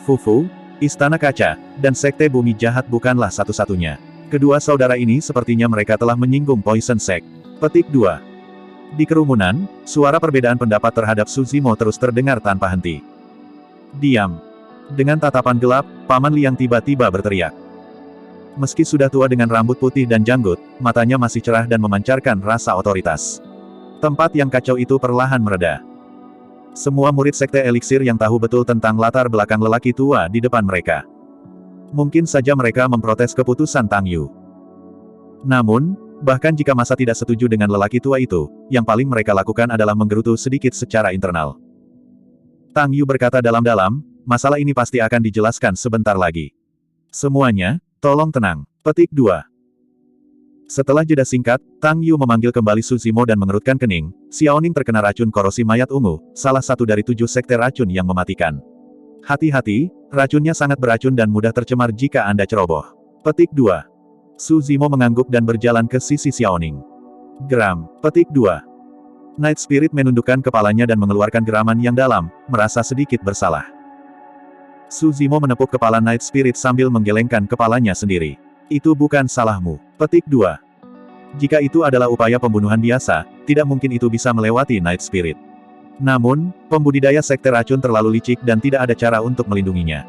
Fufu, Istana Kaca, dan Sekte Bumi Jahat bukanlah satu-satunya. Kedua saudara ini sepertinya mereka telah menyinggung Poison Sect. Petik 2. Di kerumunan, suara perbedaan pendapat terhadap Su Zimo terus terdengar tanpa henti. "Diam." Dengan tatapan gelap, Paman Liang tiba-tiba berteriak. Meski sudah tua dengan rambut putih dan janggut, matanya masih cerah dan memancarkan rasa otoritas. Tempat yang kacau itu perlahan mereda. Semua murid Sekte Eliksir yang tahu betul tentang latar belakang lelaki tua di depan mereka. Mungkin saja mereka memprotes keputusan Tang Yu. Namun, bahkan jika masa tidak setuju dengan lelaki tua itu, yang paling mereka lakukan adalah menggerutu sedikit secara internal. Tang Yu berkata dalam-dalam, "Masalah ini pasti akan dijelaskan sebentar lagi. Semuanya, tolong tenang." Petik 2. Setelah jeda singkat, Tang Yu memanggil kembali Su Zimo dan mengerutkan kening. Xiaoning terkena racun korosi mayat ungu, salah satu dari 7 sekte racun yang mematikan. Hati-hati, racunnya sangat beracun dan mudah tercemar jika Anda ceroboh. Petik 2. Su Zimo mengangguk dan berjalan ke sisi Xiaoning. Geram. Petik 2. Night Spirit menundukkan kepalanya dan mengeluarkan geraman yang dalam, merasa sedikit bersalah. Su Zimo menepuk kepala Night Spirit sambil menggelengkan kepalanya sendiri. Itu bukan salahmu. Petik 2. Jika itu adalah upaya pembunuhan biasa, tidak mungkin itu bisa melewati Night Spirit. Namun, pembudidaya sekte racun terlalu licik dan tidak ada cara untuk melindunginya.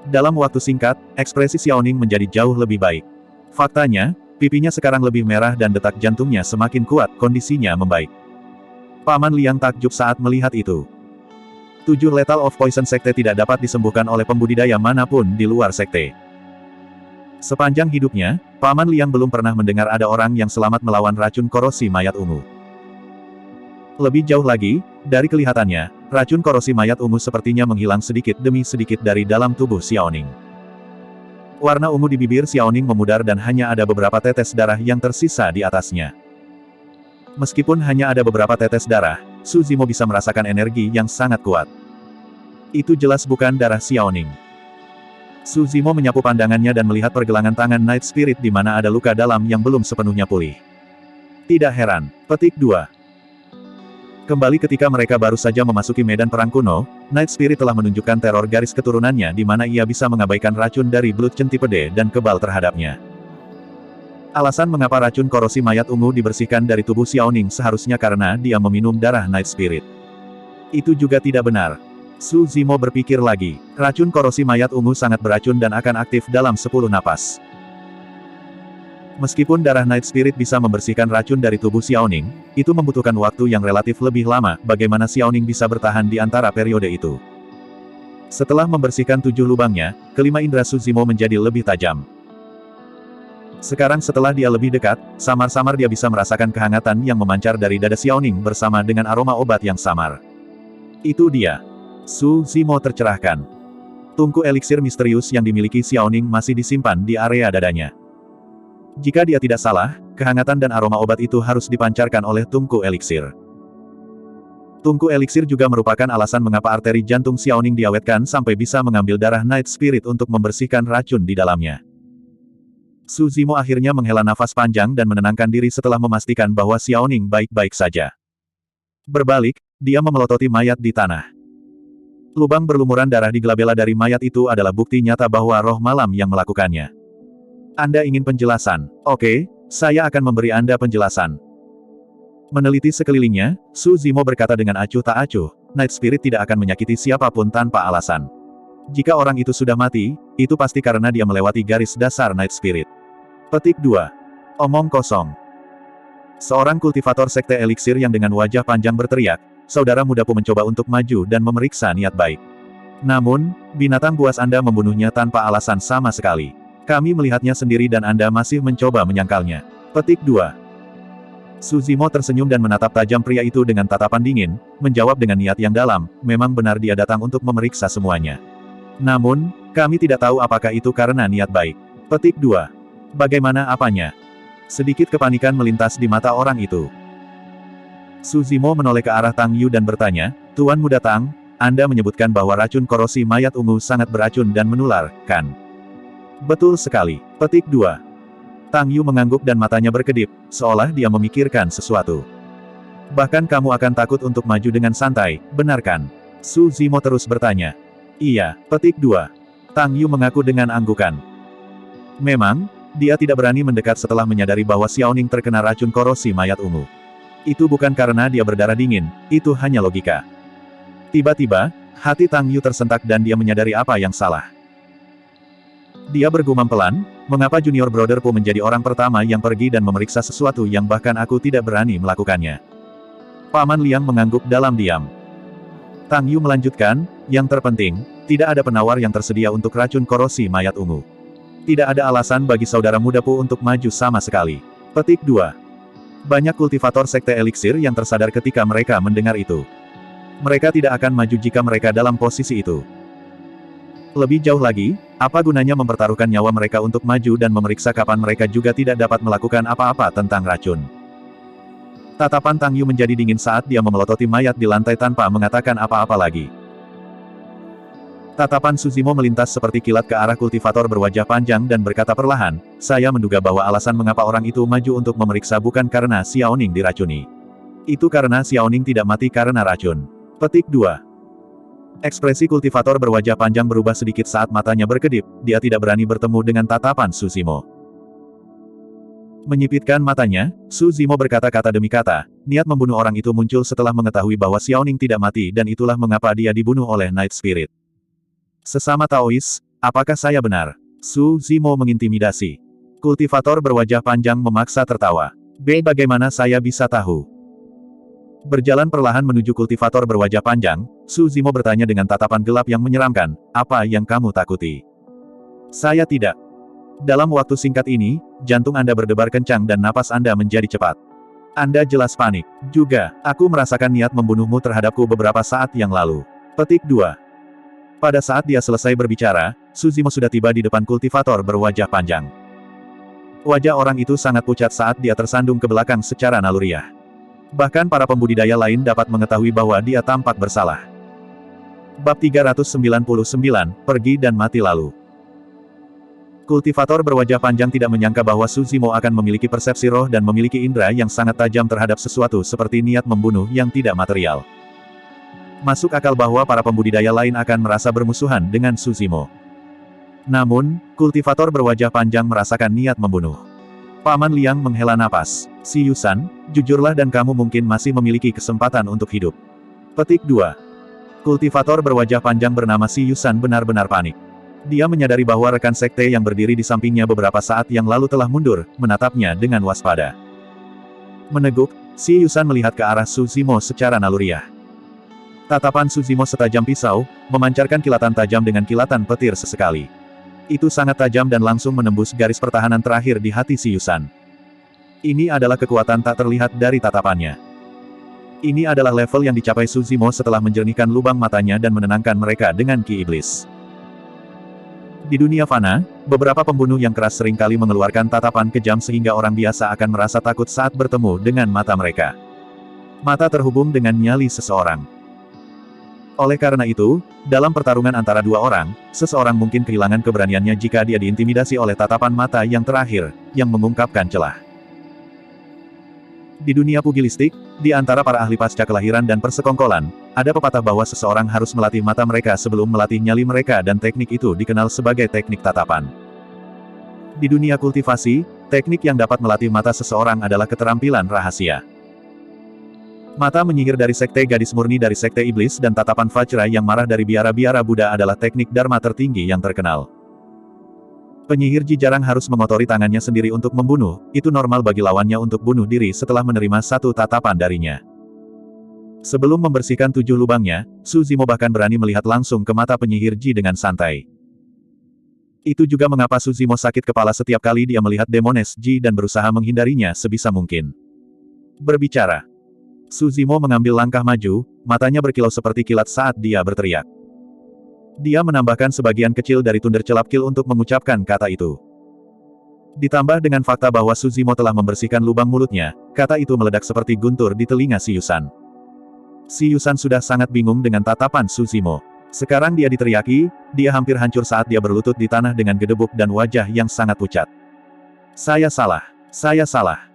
Dalam waktu singkat, ekspresi Xiaoning menjadi jauh lebih baik. Faktanya, pipinya sekarang lebih merah dan detak jantungnya semakin kuat, kondisinya membaik. Paman Liang takjub saat melihat itu. 7 Lethal of Poison sekte tidak dapat disembuhkan oleh pembudidaya manapun di luar sekte. Sepanjang hidupnya, Paman Liang belum pernah mendengar ada orang yang selamat melawan racun korosi mayat ungu. Lebih jauh lagi, dari kelihatannya, racun korosi mayat ungu sepertinya menghilang sedikit demi sedikit dari dalam tubuh Xiaoning. Warna ungu di bibir Xiaoning memudar dan hanya ada beberapa tetes darah yang tersisa di atasnya. Meskipun hanya ada beberapa tetes darah, Su Zimo bisa merasakan energi yang sangat kuat. Itu jelas bukan darah Xiaoning. Su Zimo menyapu pandangannya dan melihat pergelangan tangan Night Spirit di mana ada luka dalam yang belum sepenuhnya pulih. Tidak heran. Petik 2. Kembali ketika mereka baru saja memasuki medan perang kuno, Night Spirit telah menunjukkan teror garis keturunannya di mana ia bisa mengabaikan racun dari Blood Centipede dan kebal terhadapnya. Alasan mengapa racun korosi mayat ungu dibersihkan dari tubuh Xiaoning seharusnya karena dia meminum darah Night Spirit. Itu juga tidak benar. Su Zimo berpikir lagi. Racun korosi mayat ungu sangat beracun dan akan aktif dalam 10 napas. Meskipun darah Night Spirit bisa membersihkan racun dari tubuh Xiaoning, itu membutuhkan waktu yang relatif lebih lama, bagaimana Xiaoning bisa bertahan di antara periode itu. Setelah membersihkan 7 lubangnya, kelima indera Su Zimo menjadi lebih tajam. Sekarang setelah dia lebih dekat, samar-samar dia bisa merasakan kehangatan yang memancar dari dada Xiaoning bersama dengan aroma obat yang samar. Itu dia. Su Zimo tercerahkan. Tungku eliksir misterius yang dimiliki Xiaoning masih disimpan di area dadanya. Jika dia tidak salah, kehangatan dan aroma obat itu harus dipancarkan oleh tungku eliksir. Tungku eliksir juga merupakan alasan mengapa arteri jantung Xiaoning diawetkan sampai bisa mengambil darah Night Spirit untuk membersihkan racun di dalamnya. Su Zimo akhirnya menghela nafas panjang dan menenangkan diri setelah memastikan bahwa Xiaoning baik-baik saja. Berbalik, dia memelototi mayat di tanah. Lubang berlumuran darah di glabella dari mayat itu adalah bukti nyata bahwa roh malam yang melakukannya. Anda ingin penjelasan? Oke, saya akan memberi Anda penjelasan. Meneliti sekelilingnya, Su Zimo berkata dengan acuh tak acuh, Night Spirit tidak akan menyakiti siapapun tanpa alasan. Jika orang itu sudah mati, itu pasti karena dia melewati garis dasar Night Spirit. Petik 2. Omong kosong. Seorang kultivator sekte eliksir yang dengan wajah panjang berteriak, saudara mudaku mencoba untuk maju dan memeriksa niat baik. Namun, binatang buas Anda membunuhnya tanpa alasan sama sekali. Kami melihatnya sendiri dan Anda masih mencoba menyangkalnya. Petik 2. Su Zimo tersenyum dan menatap tajam pria itu dengan tatapan dingin, menjawab dengan niat yang dalam, memang benar dia datang untuk memeriksa semuanya. Namun, kami tidak tahu apakah itu karena niat baik. Petik 2. Bagaimana apanya? Sedikit kepanikan melintas di mata orang itu. Su Zimo menoleh ke arah Tang Yu dan bertanya, Tuan Muda Tang, Anda menyebutkan bahwa racun korosi mayat ungu sangat beracun dan menular, kan? Betul sekali. Petik 2. Tang Yu mengangguk dan matanya berkedip, seolah dia memikirkan sesuatu. Bahkan kamu akan takut untuk maju dengan santai, benar kan? Su Zimo terus bertanya. Iya. Petik 2. Tang Yu mengaku dengan anggukan. Memang, dia tidak berani mendekat setelah menyadari bahwa Xiaoning terkena racun korosi mayat ungu. Itu bukan karena dia berdarah dingin, itu hanya logika. Tiba-tiba, hati Tang Yu tersentak dan dia menyadari apa yang salah. Dia bergumam pelan, mengapa Junior Brotherku menjadi orang pertama yang pergi dan memeriksa sesuatu yang bahkan aku tidak berani melakukannya. Paman Liang mengangguk dalam diam. Tang Yu melanjutkan, yang terpenting, tidak ada penawar yang tersedia untuk racun korosi mayat ungu. Tidak ada alasan bagi saudara mudaku untuk maju sama sekali. Petik 2. Banyak kultivator sekte eliksir yang tersadar ketika mereka mendengar itu. Mereka tidak akan maju jika mereka dalam posisi itu. Lebih jauh lagi, apa gunanya mempertaruhkan nyawa mereka untuk maju dan memeriksa kapan mereka juga tidak dapat melakukan apa-apa tentang racun. Tatapan Tang Yu menjadi dingin saat dia memelototi mayat di lantai tanpa mengatakan apa-apa lagi. Tatapan Su Zimo melintas seperti kilat ke arah kultivator berwajah panjang dan berkata perlahan, saya menduga bahwa alasan mengapa orang itu maju untuk memeriksa bukan karena Xiaoning diracuni. Itu karena Xiaoning tidak mati karena racun. Petik 2. Ekspresi kultivator berwajah panjang berubah sedikit saat matanya berkedip, dia tidak berani bertemu dengan tatapan Su Zimo. Menyipitkan matanya, Su Zimo berkata-kata demi kata, niat membunuh orang itu muncul setelah mengetahui bahwa Xiaoning tidak mati dan itulah mengapa dia dibunuh oleh Night Spirit. Sesama Taois, apakah saya benar? Su Zimo mengintimidasi. Kultivator berwajah panjang memaksa tertawa. Bagaimana saya bisa tahu? Berjalan perlahan menuju kultivator berwajah panjang, Su Zimo bertanya dengan tatapan gelap yang menyeramkan, apa yang kamu takuti? Saya tidak. Dalam waktu singkat ini, jantung Anda berdebar kencang dan napas Anda menjadi cepat. Anda jelas panik. Juga, aku merasakan niat membunuhmu terhadapku beberapa saat yang lalu. Petik 2. Pada saat dia selesai berbicara, Su Zimo sudah tiba di depan kultivator berwajah panjang. Wajah orang itu sangat pucat saat dia tersandung ke belakang secara naluriah. Bahkan para pembudidaya lain dapat mengetahui bahwa dia tampak bersalah. Bab 399, Pergi dan Mati Lalu. Kultivator berwajah panjang tidak menyangka bahwa Su Zimo akan memiliki persepsi roh dan memiliki indera yang sangat tajam terhadap sesuatu seperti niat membunuh yang tidak material. Masuk akal bahwa para pembudidaya lain akan merasa bermusuhan dengan Su Zimo. Namun, kultivator berwajah panjang merasakan niat membunuh. Paman Liang menghela napas. Si Yusan, jujurlah dan kamu mungkin masih memiliki kesempatan untuk hidup. Petik 2. Kultivator berwajah panjang bernama Si Yusan benar-benar panik. Dia menyadari bahwa rekan sekte yang berdiri di sampingnya beberapa saat yang lalu telah mundur, menatapnya dengan waspada. Meneguk, Si Yusan melihat ke arah Su Zimo secara naluriah. Tatapan Su Zimo setajam pisau, memancarkan kilatan tajam dengan kilatan petir sesekali. Itu sangat tajam dan langsung menembus garis pertahanan terakhir di hati Si Yusan. Ini adalah kekuatan tak terlihat dari tatapannya. Ini adalah level yang dicapai Su Zimo setelah menjernihkan lubang matanya dan menenangkan mereka dengan Ki Iblis. Di dunia fana, beberapa pembunuh yang keras seringkali mengeluarkan tatapan kejam sehingga orang biasa akan merasa takut saat bertemu dengan mata mereka. Mata terhubung dengan nyali seseorang. Oleh karena itu, dalam pertarungan antara dua orang, seseorang mungkin kehilangan keberaniannya jika dia diintimidasi oleh tatapan mata yang terakhir, yang mengungkapkan celah. Di dunia pugilistik, di antara para ahli pasca kelahiran dan persekongkolan, ada pepatah bahwa seseorang harus melatih mata mereka sebelum melatih nyali mereka dan teknik itu dikenal sebagai teknik tatapan. Di dunia kultivasi, teknik yang dapat melatih mata seseorang adalah keterampilan rahasia. Mata menyihir dari sekte gadis murni dari sekte iblis dan tatapan Vajra yang marah dari biara-biara Buddha adalah teknik dharma tertinggi yang terkenal. Penyihir Ji jarang harus mengotori tangannya sendiri untuk membunuh, itu normal bagi lawannya untuk bunuh diri setelah menerima satu tatapan darinya. Sebelum membersihkan 7 lubangnya, Su Zimo bahkan berani melihat langsung ke mata penyihir Ji dengan santai. Itu juga mengapa Su Zimo sakit kepala setiap kali dia melihat demones Ji dan berusaha menghindarinya sebisa mungkin. Berbicara. Su Zimo mengambil langkah maju, matanya berkilau seperti kilat saat dia berteriak. Dia menambahkan sebagian kecil dari tunder celapkil untuk mengucapkan kata itu. Ditambah dengan fakta bahwa Su Zimo telah membersihkan lubang mulutnya, kata itu meledak seperti guntur di telinga Si Yusan. Si Yusan sudah sangat bingung dengan tatapan Su Zimo. Sekarang dia diteriaki, dia hampir hancur saat dia berlutut di tanah dengan gedebuk dan wajah yang sangat pucat. Saya salah. Saya salah.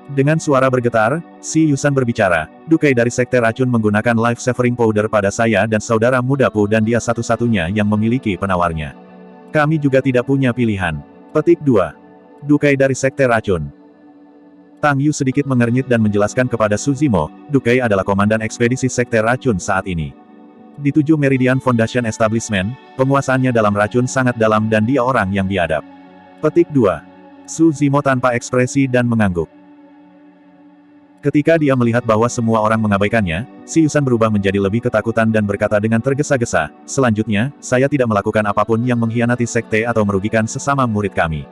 Dengan suara bergetar, Si Yusan berbicara, Dukai dari Sekte Racun menggunakan life saving powder pada saya dan saudara mudaku dan dia satu-satunya yang memiliki penawarnya. Kami juga tidak punya pilihan. Petik 2. Dukai dari Sekte Racun. Tang Yu sedikit mengernyit dan menjelaskan kepada Su Zimo, Dukai adalah komandan ekspedisi Sekte Racun saat ini. Di 7 Meridian Foundation Establishment, penguasaannya dalam racun sangat dalam dan dia orang yang biadab. Petik 2. Su Zimo tanpa ekspresi dan mengangguk. Ketika dia melihat bahwa semua orang mengabaikannya, Si Yusan berubah menjadi lebih ketakutan dan berkata dengan tergesa-gesa, selanjutnya, saya tidak melakukan apapun yang mengkhianati sekte atau merugikan sesama murid kami.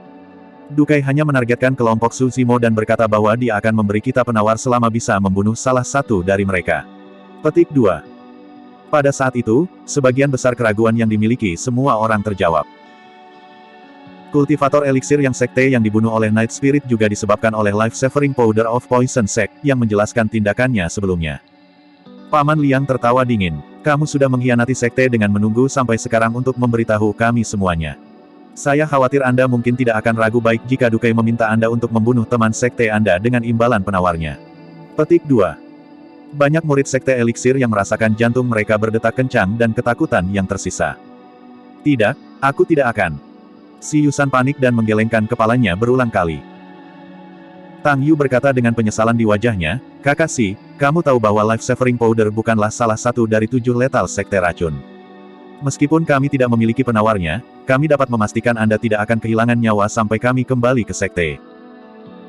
Dukai hanya menargetkan kelompok Su Zimo dan berkata bahwa dia akan memberi kita penawar selama bisa membunuh salah satu dari mereka. Petik 2. Pada saat itu, sebagian besar keraguan yang dimiliki semua orang terjawab. Kultivator eliksir yang sekte yang dibunuh oleh Night Spirit juga disebabkan oleh Life Saving Powder of Poison Sect, yang menjelaskan tindakannya sebelumnya. Paman Liang tertawa dingin. Kamu sudah mengkhianati sekte dengan menunggu sampai sekarang untuk memberitahu kami semuanya. Saya khawatir Anda mungkin tidak akan ragu baik jika Dukai meminta Anda untuk membunuh teman sekte Anda dengan imbalan penawarnya. Petik 2. Banyak murid Sekte Eliksir yang merasakan jantung mereka berdetak kencang dan ketakutan yang tersisa. Tidak, aku tidak akan. Si Yusan panik dan menggelengkan kepalanya berulang kali. Tang Yu berkata dengan penyesalan di wajahnya, "Kakak Si, kamu tahu bahwa Life Saving Powder bukanlah salah satu dari 7 letal sekte racun. Meskipun kami tidak memiliki penawarnya, kami dapat memastikan Anda tidak akan kehilangan nyawa sampai kami kembali ke sekte.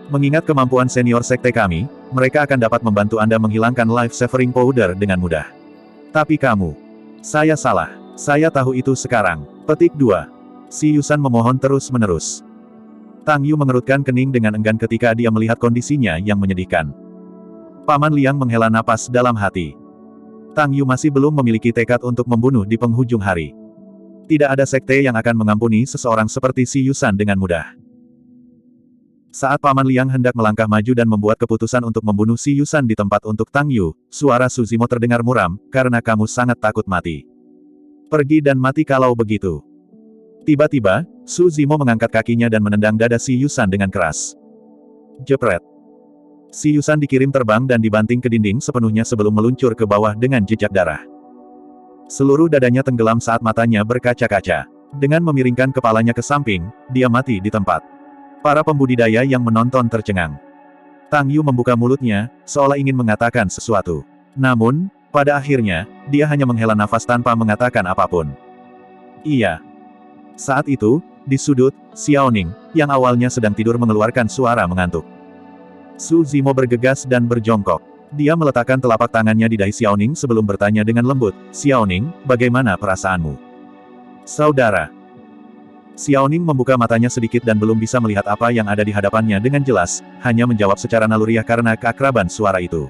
Mengingat kemampuan senior sekte kami, mereka akan dapat membantu Anda menghilangkan Life Saving Powder dengan mudah. Tapi kamu, saya salah. Saya tahu itu sekarang." Petik 2. Si Yusan memohon terus-menerus. Tang Yu mengerutkan kening dengan enggan ketika dia melihat kondisinya yang menyedihkan. Paman Liang menghela napas dalam hati. Tang Yu masih belum memiliki tekad untuk membunuh di penghujung hari. Tidak ada sekte yang akan mengampuni seseorang seperti si Yusan dengan mudah. Saat Paman Liang hendak melangkah maju dan membuat keputusan untuk membunuh si Yusan di tempat untuk Tang Yu, suara Su Zimo terdengar muram, "Karena kamu sangat takut mati. Pergi dan mati kalau begitu." Tiba-tiba, Su Zimo mengangkat kakinya dan menendang dada si Yusan dengan keras. Jepret. Si Yusan dikirim terbang dan dibanting ke dinding sepenuhnya sebelum meluncur ke bawah dengan jejak darah. Seluruh dadanya tenggelam saat matanya berkaca-kaca. Dengan memiringkan kepalanya ke samping, dia mati di tempat. Para pembudidaya yang menonton tercengang. Tang Yu membuka mulutnya, seolah ingin mengatakan sesuatu. Namun, pada akhirnya, dia hanya menghela nafas tanpa mengatakan apapun. Iya. Saat itu, di sudut, Xiaoning, yang awalnya sedang tidur mengeluarkan suara mengantuk. Su Zimo bergegas dan berjongkok. Dia meletakkan telapak tangannya di dahi Xiaoning sebelum bertanya dengan lembut, "Xiaoning, bagaimana perasaanmu?" "Saudara." Xiaoning membuka matanya sedikit dan belum bisa melihat apa yang ada di hadapannya dengan jelas, hanya menjawab secara naluriah karena keakraban suara itu.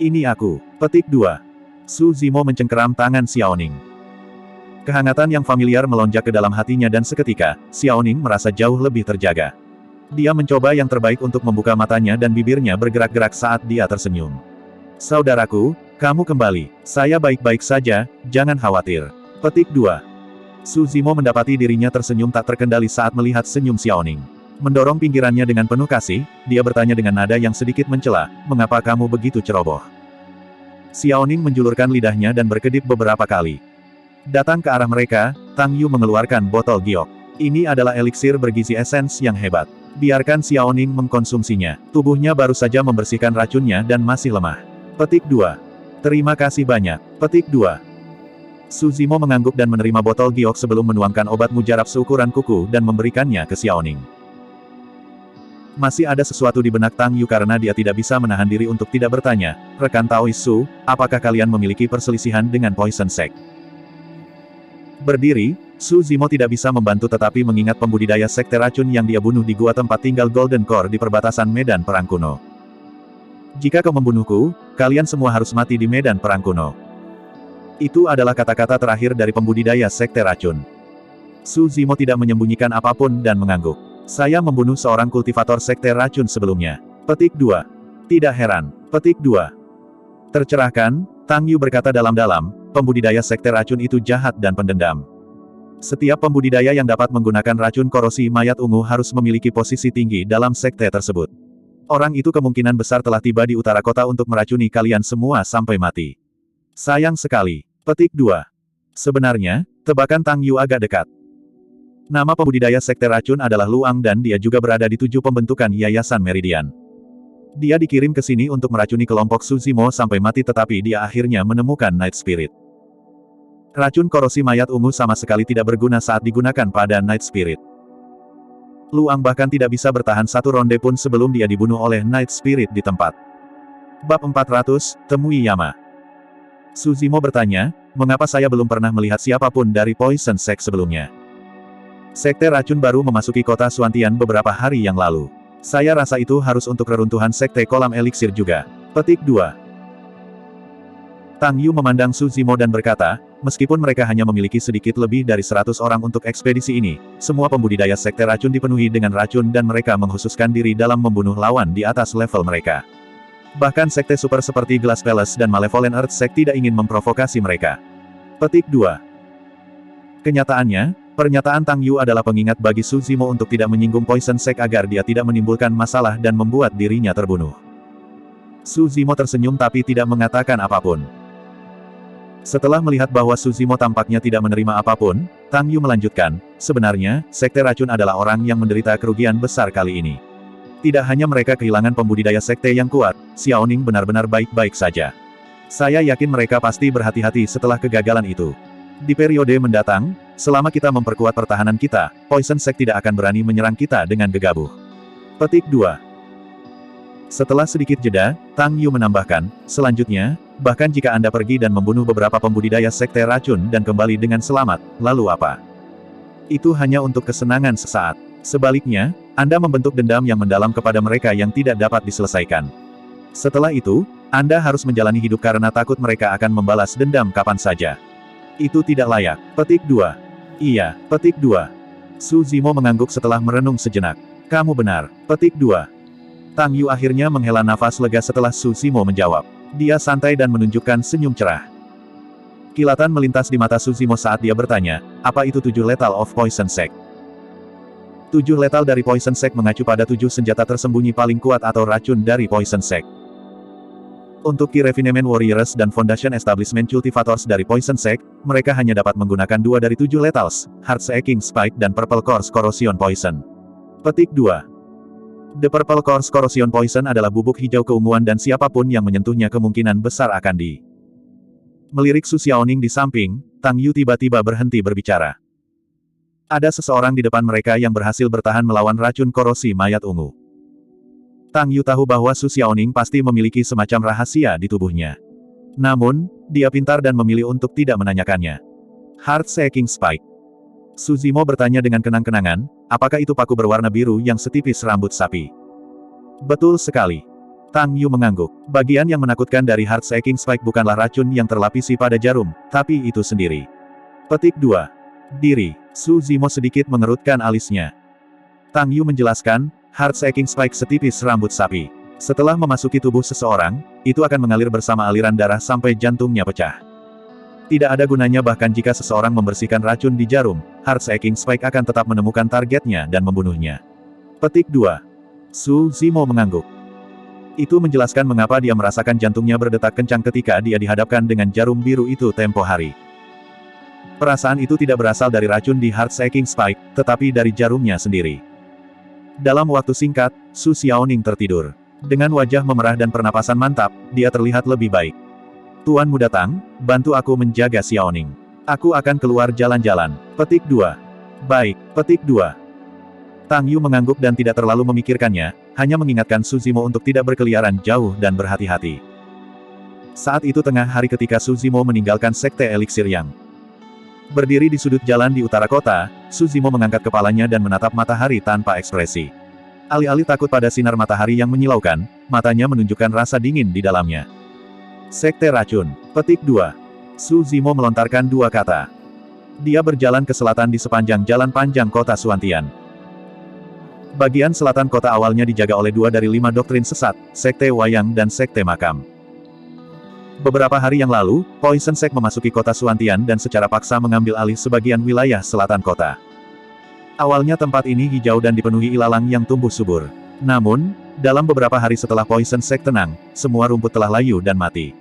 "Ini aku." Petik 2. Su Zimo mencengkeram tangan Xiaoning. Kehangatan yang familiar melonjak ke dalam hatinya dan seketika, Xiaoning merasa jauh lebih terjaga. Dia mencoba yang terbaik untuk membuka matanya dan bibirnya bergerak-gerak saat dia tersenyum. "Saudaraku, kamu kembali. Saya baik-baik saja, jangan khawatir." Petik 2. Su Zimo mendapati dirinya tersenyum tak terkendali saat melihat senyum Xiaoning. Mendorong pinggirannya dengan penuh kasih, dia bertanya dengan nada yang sedikit mencela, "Mengapa kamu begitu ceroboh?" Xiaoning menjulurkan lidahnya dan berkedip beberapa kali. Datang ke arah mereka, Tang Yu mengeluarkan botol giok. "Ini adalah eliksir bergizi esens yang hebat. Biarkan Xiaoning mengkonsumsinya. Tubuhnya baru saja membersihkan racunnya dan masih lemah." Petik 2. "Terima kasih banyak." Petik 2. Su Zimo mengangguk dan menerima botol giok sebelum menuangkan obat mujarab seukuran kuku dan memberikannya ke Xiaoning. Masih ada sesuatu di benak Tang Yu karena dia tidak bisa menahan diri untuk tidak bertanya, "Rekan Taoist Su, apakah kalian memiliki perselisihan dengan Poison Sect?" Berdiri, Su Zimo tidak bisa membantu tetapi mengingat pembudidaya sekte racun yang dia bunuh di gua tempat tinggal Golden Core di perbatasan medan perang kuno. "Jika kau membunuhku, kalian semua harus mati di medan perang kuno." Itu adalah kata-kata terakhir dari pembudidaya sekte racun. Su Zimo tidak menyembunyikan apapun dan mengangguk. "Saya membunuh seorang kultivator sekte racun sebelumnya." Petik 2. Tidak heran. Petik 2. Tercerahkan, Tang Yu berkata dalam-dalam, pembudidaya sekte racun itu jahat dan pendendam. Setiap pembudidaya yang dapat menggunakan racun korosi mayat ungu harus memiliki posisi tinggi dalam sekte tersebut. Orang itu kemungkinan besar telah tiba di utara kota untuk meracuni kalian semua sampai mati. Sayang sekali. Petik 2. Sebenarnya, tebakan Tang Yu agak dekat. Nama pembudidaya sekte racun adalah Luang dan dia juga berada di 7 pembentukan Yayasan Meridian. Dia dikirim ke sini untuk meracuni kelompok Su Zimo sampai mati tetapi dia akhirnya menemukan Night Spirit. Racun korosi mayat ungu sama sekali tidak berguna saat digunakan pada Night Spirit. Luang bahkan tidak bisa bertahan satu ronde pun sebelum dia dibunuh oleh Night Spirit di tempat. Bab 400, Temui Yama. Su Zimo bertanya, "Mengapa saya belum pernah melihat siapapun dari Poison Sect sebelumnya? Sekte racun baru memasuki kota Suantian beberapa hari yang lalu. Saya rasa itu harus untuk reruntuhan sekte kolam eliksir juga." Petik 2. Tang Yu memandang Su Zimo dan berkata, "Meskipun mereka hanya memiliki sedikit lebih dari 100 orang untuk ekspedisi ini, semua pembudidaya sekte racun dipenuhi dengan racun dan mereka menghususkan diri dalam membunuh lawan di atas level mereka. Bahkan sekte super seperti Glass Palace dan Malevolent Earth Sect tidak ingin memprovokasi mereka." Petik 2. Kenyataannya, pernyataan Tang Yu adalah pengingat bagi Su Zimo untuk tidak menyinggung Poison Sect agar dia tidak menimbulkan masalah dan membuat dirinya terbunuh. Su Zimo tersenyum tapi tidak mengatakan apapun. Setelah melihat bahwa Su Zimo tampaknya tidak menerima apapun, Tang Yu melanjutkan, sebenarnya, Sekte Racun adalah orang yang menderita kerugian besar kali ini. Tidak hanya mereka kehilangan pembudidaya sekte yang kuat, Xiaoning benar-benar baik-baik saja. Saya yakin mereka pasti berhati-hati setelah kegagalan itu. Di periode mendatang, selama kita memperkuat pertahanan kita, Poison Sect tidak akan berani menyerang kita dengan gegabah. Petik 2. Setelah sedikit jeda, Tang Yu menambahkan, selanjutnya, bahkan jika Anda pergi dan membunuh beberapa pembudidaya sekte racun dan kembali dengan selamat, lalu apa? Itu hanya untuk kesenangan sesaat. Sebaliknya, Anda membentuk dendam yang mendalam kepada mereka yang tidak dapat diselesaikan. Setelah itu, Anda harus menjalani hidup karena takut mereka akan membalas dendam kapan saja. Itu tidak layak. Petik 2. Iya, petik 2. Su Zimo mengangguk setelah merenung sejenak. Kamu benar. Petik 2. Tang Yu akhirnya menghela nafas lega setelah Su Zimo menjawab. Dia santai dan menunjukkan senyum cerah. Kilatan melintas di mata Su Zimo saat dia bertanya, apa itu 7 Lethal of Poison Sect? 7 Lethal dari Poison Sect mengacu pada 7 senjata tersembunyi paling kuat atau racun dari Poison Sect. Untuk Key Refinement Warriors dan Foundation Establishment Cultivators dari Poison Sect, mereka hanya dapat menggunakan 2 dari 7 Lethals, Heart-Shaking Spike dan Purple Course Corrosion Poison. Petik 2. The Purple Course Corrosion Poison adalah bubuk hijau keunguan dan siapapun yang menyentuhnya kemungkinan besar akan di. Melirik Su Xiaoning di samping, Tang Yu tiba-tiba berhenti berbicara. Ada seseorang di depan mereka yang berhasil bertahan melawan racun korosi mayat ungu. Tang Yu tahu bahwa Su Xiaoning pasti memiliki semacam rahasia di tubuhnya. Namun, dia pintar dan memilih untuk tidak menanyakannya. Heart-Shaking Spike. Su Zimo bertanya dengan kenang-kenangan, apakah itu paku berwarna biru yang setipis rambut sapi? Betul sekali. Tang Yu mengangguk. Bagian yang menakutkan dari Heart-Shaking Spike bukanlah racun yang terlapisi pada jarum, tapi itu sendiri. Petik 2. Diri. Su Zimo sedikit mengerutkan alisnya. Tang Yu menjelaskan, Heart-Shaking Spike setipis rambut sapi. Setelah memasuki tubuh seseorang, itu akan mengalir bersama aliran darah sampai jantungnya pecah. Tidak ada gunanya bahkan jika seseorang membersihkan racun di jarum, Heart-Shaking Spike akan tetap menemukan targetnya dan membunuhnya. Petik 2. Su Zimo mengangguk. Itu menjelaskan mengapa dia merasakan jantungnya berdetak kencang ketika dia dihadapkan dengan jarum biru itu tempo hari. Perasaan itu tidak berasal dari racun di Heart-Shaking Spike, tetapi dari jarumnya sendiri. Dalam waktu singkat, Su Xiaoning tertidur. Dengan wajah memerah dan pernapasan mantap, dia terlihat lebih baik. Tuan Muda Tang, bantu aku menjaga Xiaoning. Aku akan keluar jalan-jalan. Petik 2. Baik, petik 2. Tang Yu mengangguk dan tidak terlalu memikirkannya, hanya mengingatkan Su Zimo untuk tidak berkeliaran jauh dan berhati-hati. Saat itu tengah hari ketika Su Zimo meninggalkan Sekte Eliksir Yang. Berdiri di sudut jalan di utara kota, Su Zimo mengangkat kepalanya dan menatap matahari tanpa ekspresi. Alih-alih takut pada sinar matahari yang menyilaukan, matanya menunjukkan rasa dingin di dalamnya. Sekte Racun. Petik 2. Su Zimo melontarkan 2 kata. Dia berjalan ke selatan di sepanjang jalan panjang kota Suantian. Bagian selatan kota awalnya dijaga oleh 2 dari 5 doktrin sesat, Sekte Wayang dan Sekte Makam. Beberapa hari yang lalu, Poison Sect memasuki kota Suantian dan secara paksa mengambil alih sebagian wilayah selatan kota. Awalnya tempat ini hijau dan dipenuhi ilalang yang tumbuh subur. Namun, dalam beberapa hari setelah Poison Sect tenang, semua rumput telah layu dan mati.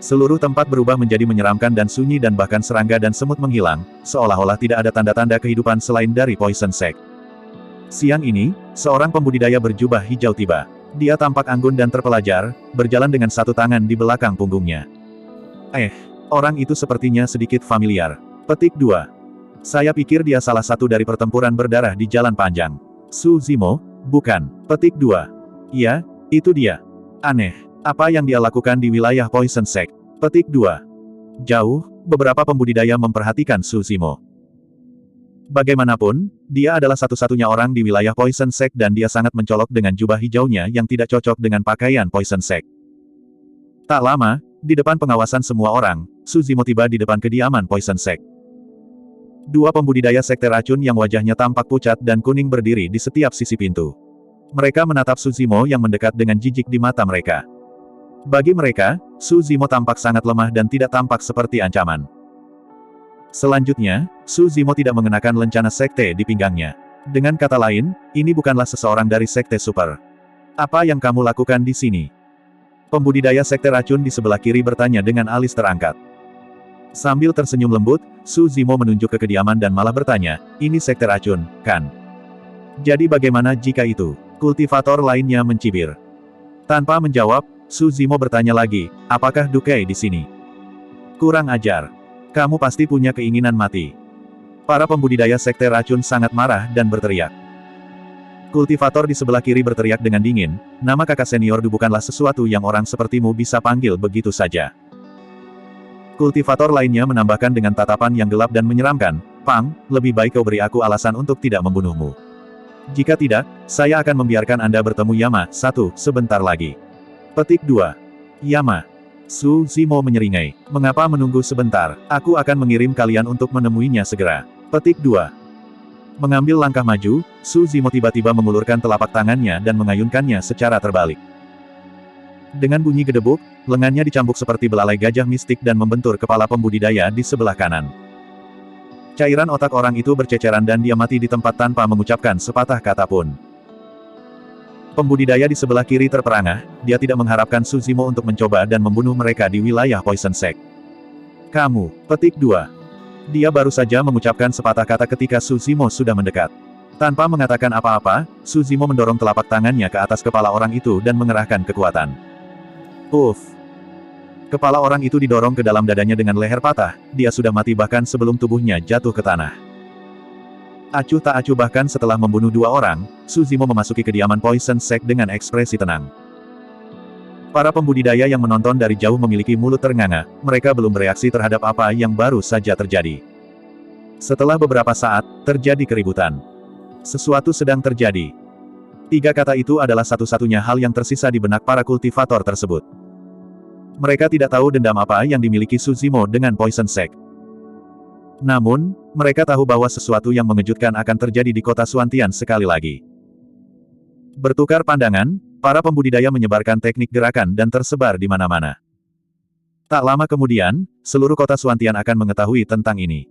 Seluruh tempat berubah menjadi menyeramkan dan sunyi dan bahkan serangga dan semut menghilang, seolah-olah tidak ada tanda-tanda kehidupan selain dari Poison Sect. Siang ini, seorang pembudidaya berjubah hijau tiba. Dia tampak anggun dan terpelajar, berjalan dengan satu tangan di belakang punggungnya. Orang itu sepertinya sedikit familiar. Petik 2. Saya pikir dia salah satu dari pertempuran berdarah di jalan panjang. Su Zimo, bukan. Petik 2. Iya, itu dia. Aneh. Apa yang dia lakukan di wilayah Poison Sect? Petik 2. Jauh, beberapa pembudidaya memperhatikan Su Zimo. Bagaimanapun, dia adalah satu-satunya orang di wilayah Poison Sect dan dia sangat mencolok dengan jubah hijaunya yang tidak cocok dengan pakaian Poison Sect. Tak lama, di depan pengawasan semua orang, Su Zimo tiba di depan kediaman Poison Sect. 2 pembudidaya sekte racun yang wajahnya tampak pucat dan kuning berdiri di setiap sisi pintu. Mereka menatap Su Zimo yang mendekat dengan jijik di mata mereka. Bagi mereka, Su Zimo tampak sangat lemah dan tidak tampak seperti ancaman. Selanjutnya, Su Zimo tidak mengenakan lencana sekte di pinggangnya. Dengan kata lain, ini bukanlah seseorang dari sekte super. Apa yang kamu lakukan di sini? Pembudidaya sekte racun di sebelah kiri bertanya dengan alis terangkat. Sambil tersenyum lembut, Su Zimo menunjuk ke kediaman dan malah bertanya, ini sekte racun, kan? Jadi bagaimana jika itu? Kultivator lainnya mencibir. Tanpa menjawab, Su Zimo bertanya lagi, apakah Dukai di sini? Kurang ajar. Kamu pasti punya keinginan mati. Para pembudidaya sekte racun sangat marah dan berteriak. Kultivator di sebelah kiri berteriak dengan dingin, nama kakak senior Du bukanlah sesuatu yang orang sepertimu bisa panggil begitu saja. Kultivator lainnya menambahkan dengan tatapan yang gelap dan menyeramkan, Pang, lebih baik kau beri aku alasan untuk tidak membunuhmu. Jika tidak, saya akan membiarkan Anda bertemu Yama, sebentar lagi. Petik 2. Yama. Su Zimo menyeringai. Mengapa menunggu sebentar? Aku akan mengirim kalian untuk menemuinya segera. Petik 2. Mengambil langkah maju, Su Zimo tiba-tiba mengulurkan telapak tangannya dan mengayunkannya secara terbalik. Dengan bunyi gedebuk, lengannya dicambuk seperti belalai gajah mistik dan membentur kepala pembudidaya di sebelah kanan. Cairan otak orang itu berceceran dan dia mati di tempat tanpa mengucapkan sepatah kata pun. Pembudidaya di sebelah kiri terperangah, dia tidak mengharapkan Su Zimo untuk mencoba dan membunuh mereka di wilayah Poison Sect. Kamu, petik 2. Dia baru saja mengucapkan sepatah kata ketika Su Zimo sudah mendekat. Tanpa mengatakan apa-apa, Su Zimo mendorong telapak tangannya ke atas kepala orang itu dan mengerahkan kekuatan. Uff! Kepala orang itu didorong ke dalam dadanya dengan leher patah, dia sudah mati bahkan sebelum tubuhnya jatuh ke tanah. Acuh tak acuh bahkan setelah membunuh 2 orang, Su Zimo memasuki kediaman Poison Sect dengan ekspresi tenang. Para pembudidaya yang menonton dari jauh memiliki mulut ternganga, mereka belum bereaksi terhadap apa yang baru saja terjadi. Setelah beberapa saat, terjadi keributan. Sesuatu sedang terjadi. 3 kata itu adalah satu-satunya hal yang tersisa di benak para kultivator tersebut. Mereka tidak tahu dendam apa yang dimiliki Su Zimo dengan Poison Sect. Namun, mereka tahu bahwa sesuatu yang mengejutkan akan terjadi di kota Suantian sekali lagi. Bertukar pandangan, para pembudidaya menyebarkan teknik gerakan dan tersebar di mana-mana. Tak lama kemudian, seluruh kota Suantian akan mengetahui tentang ini.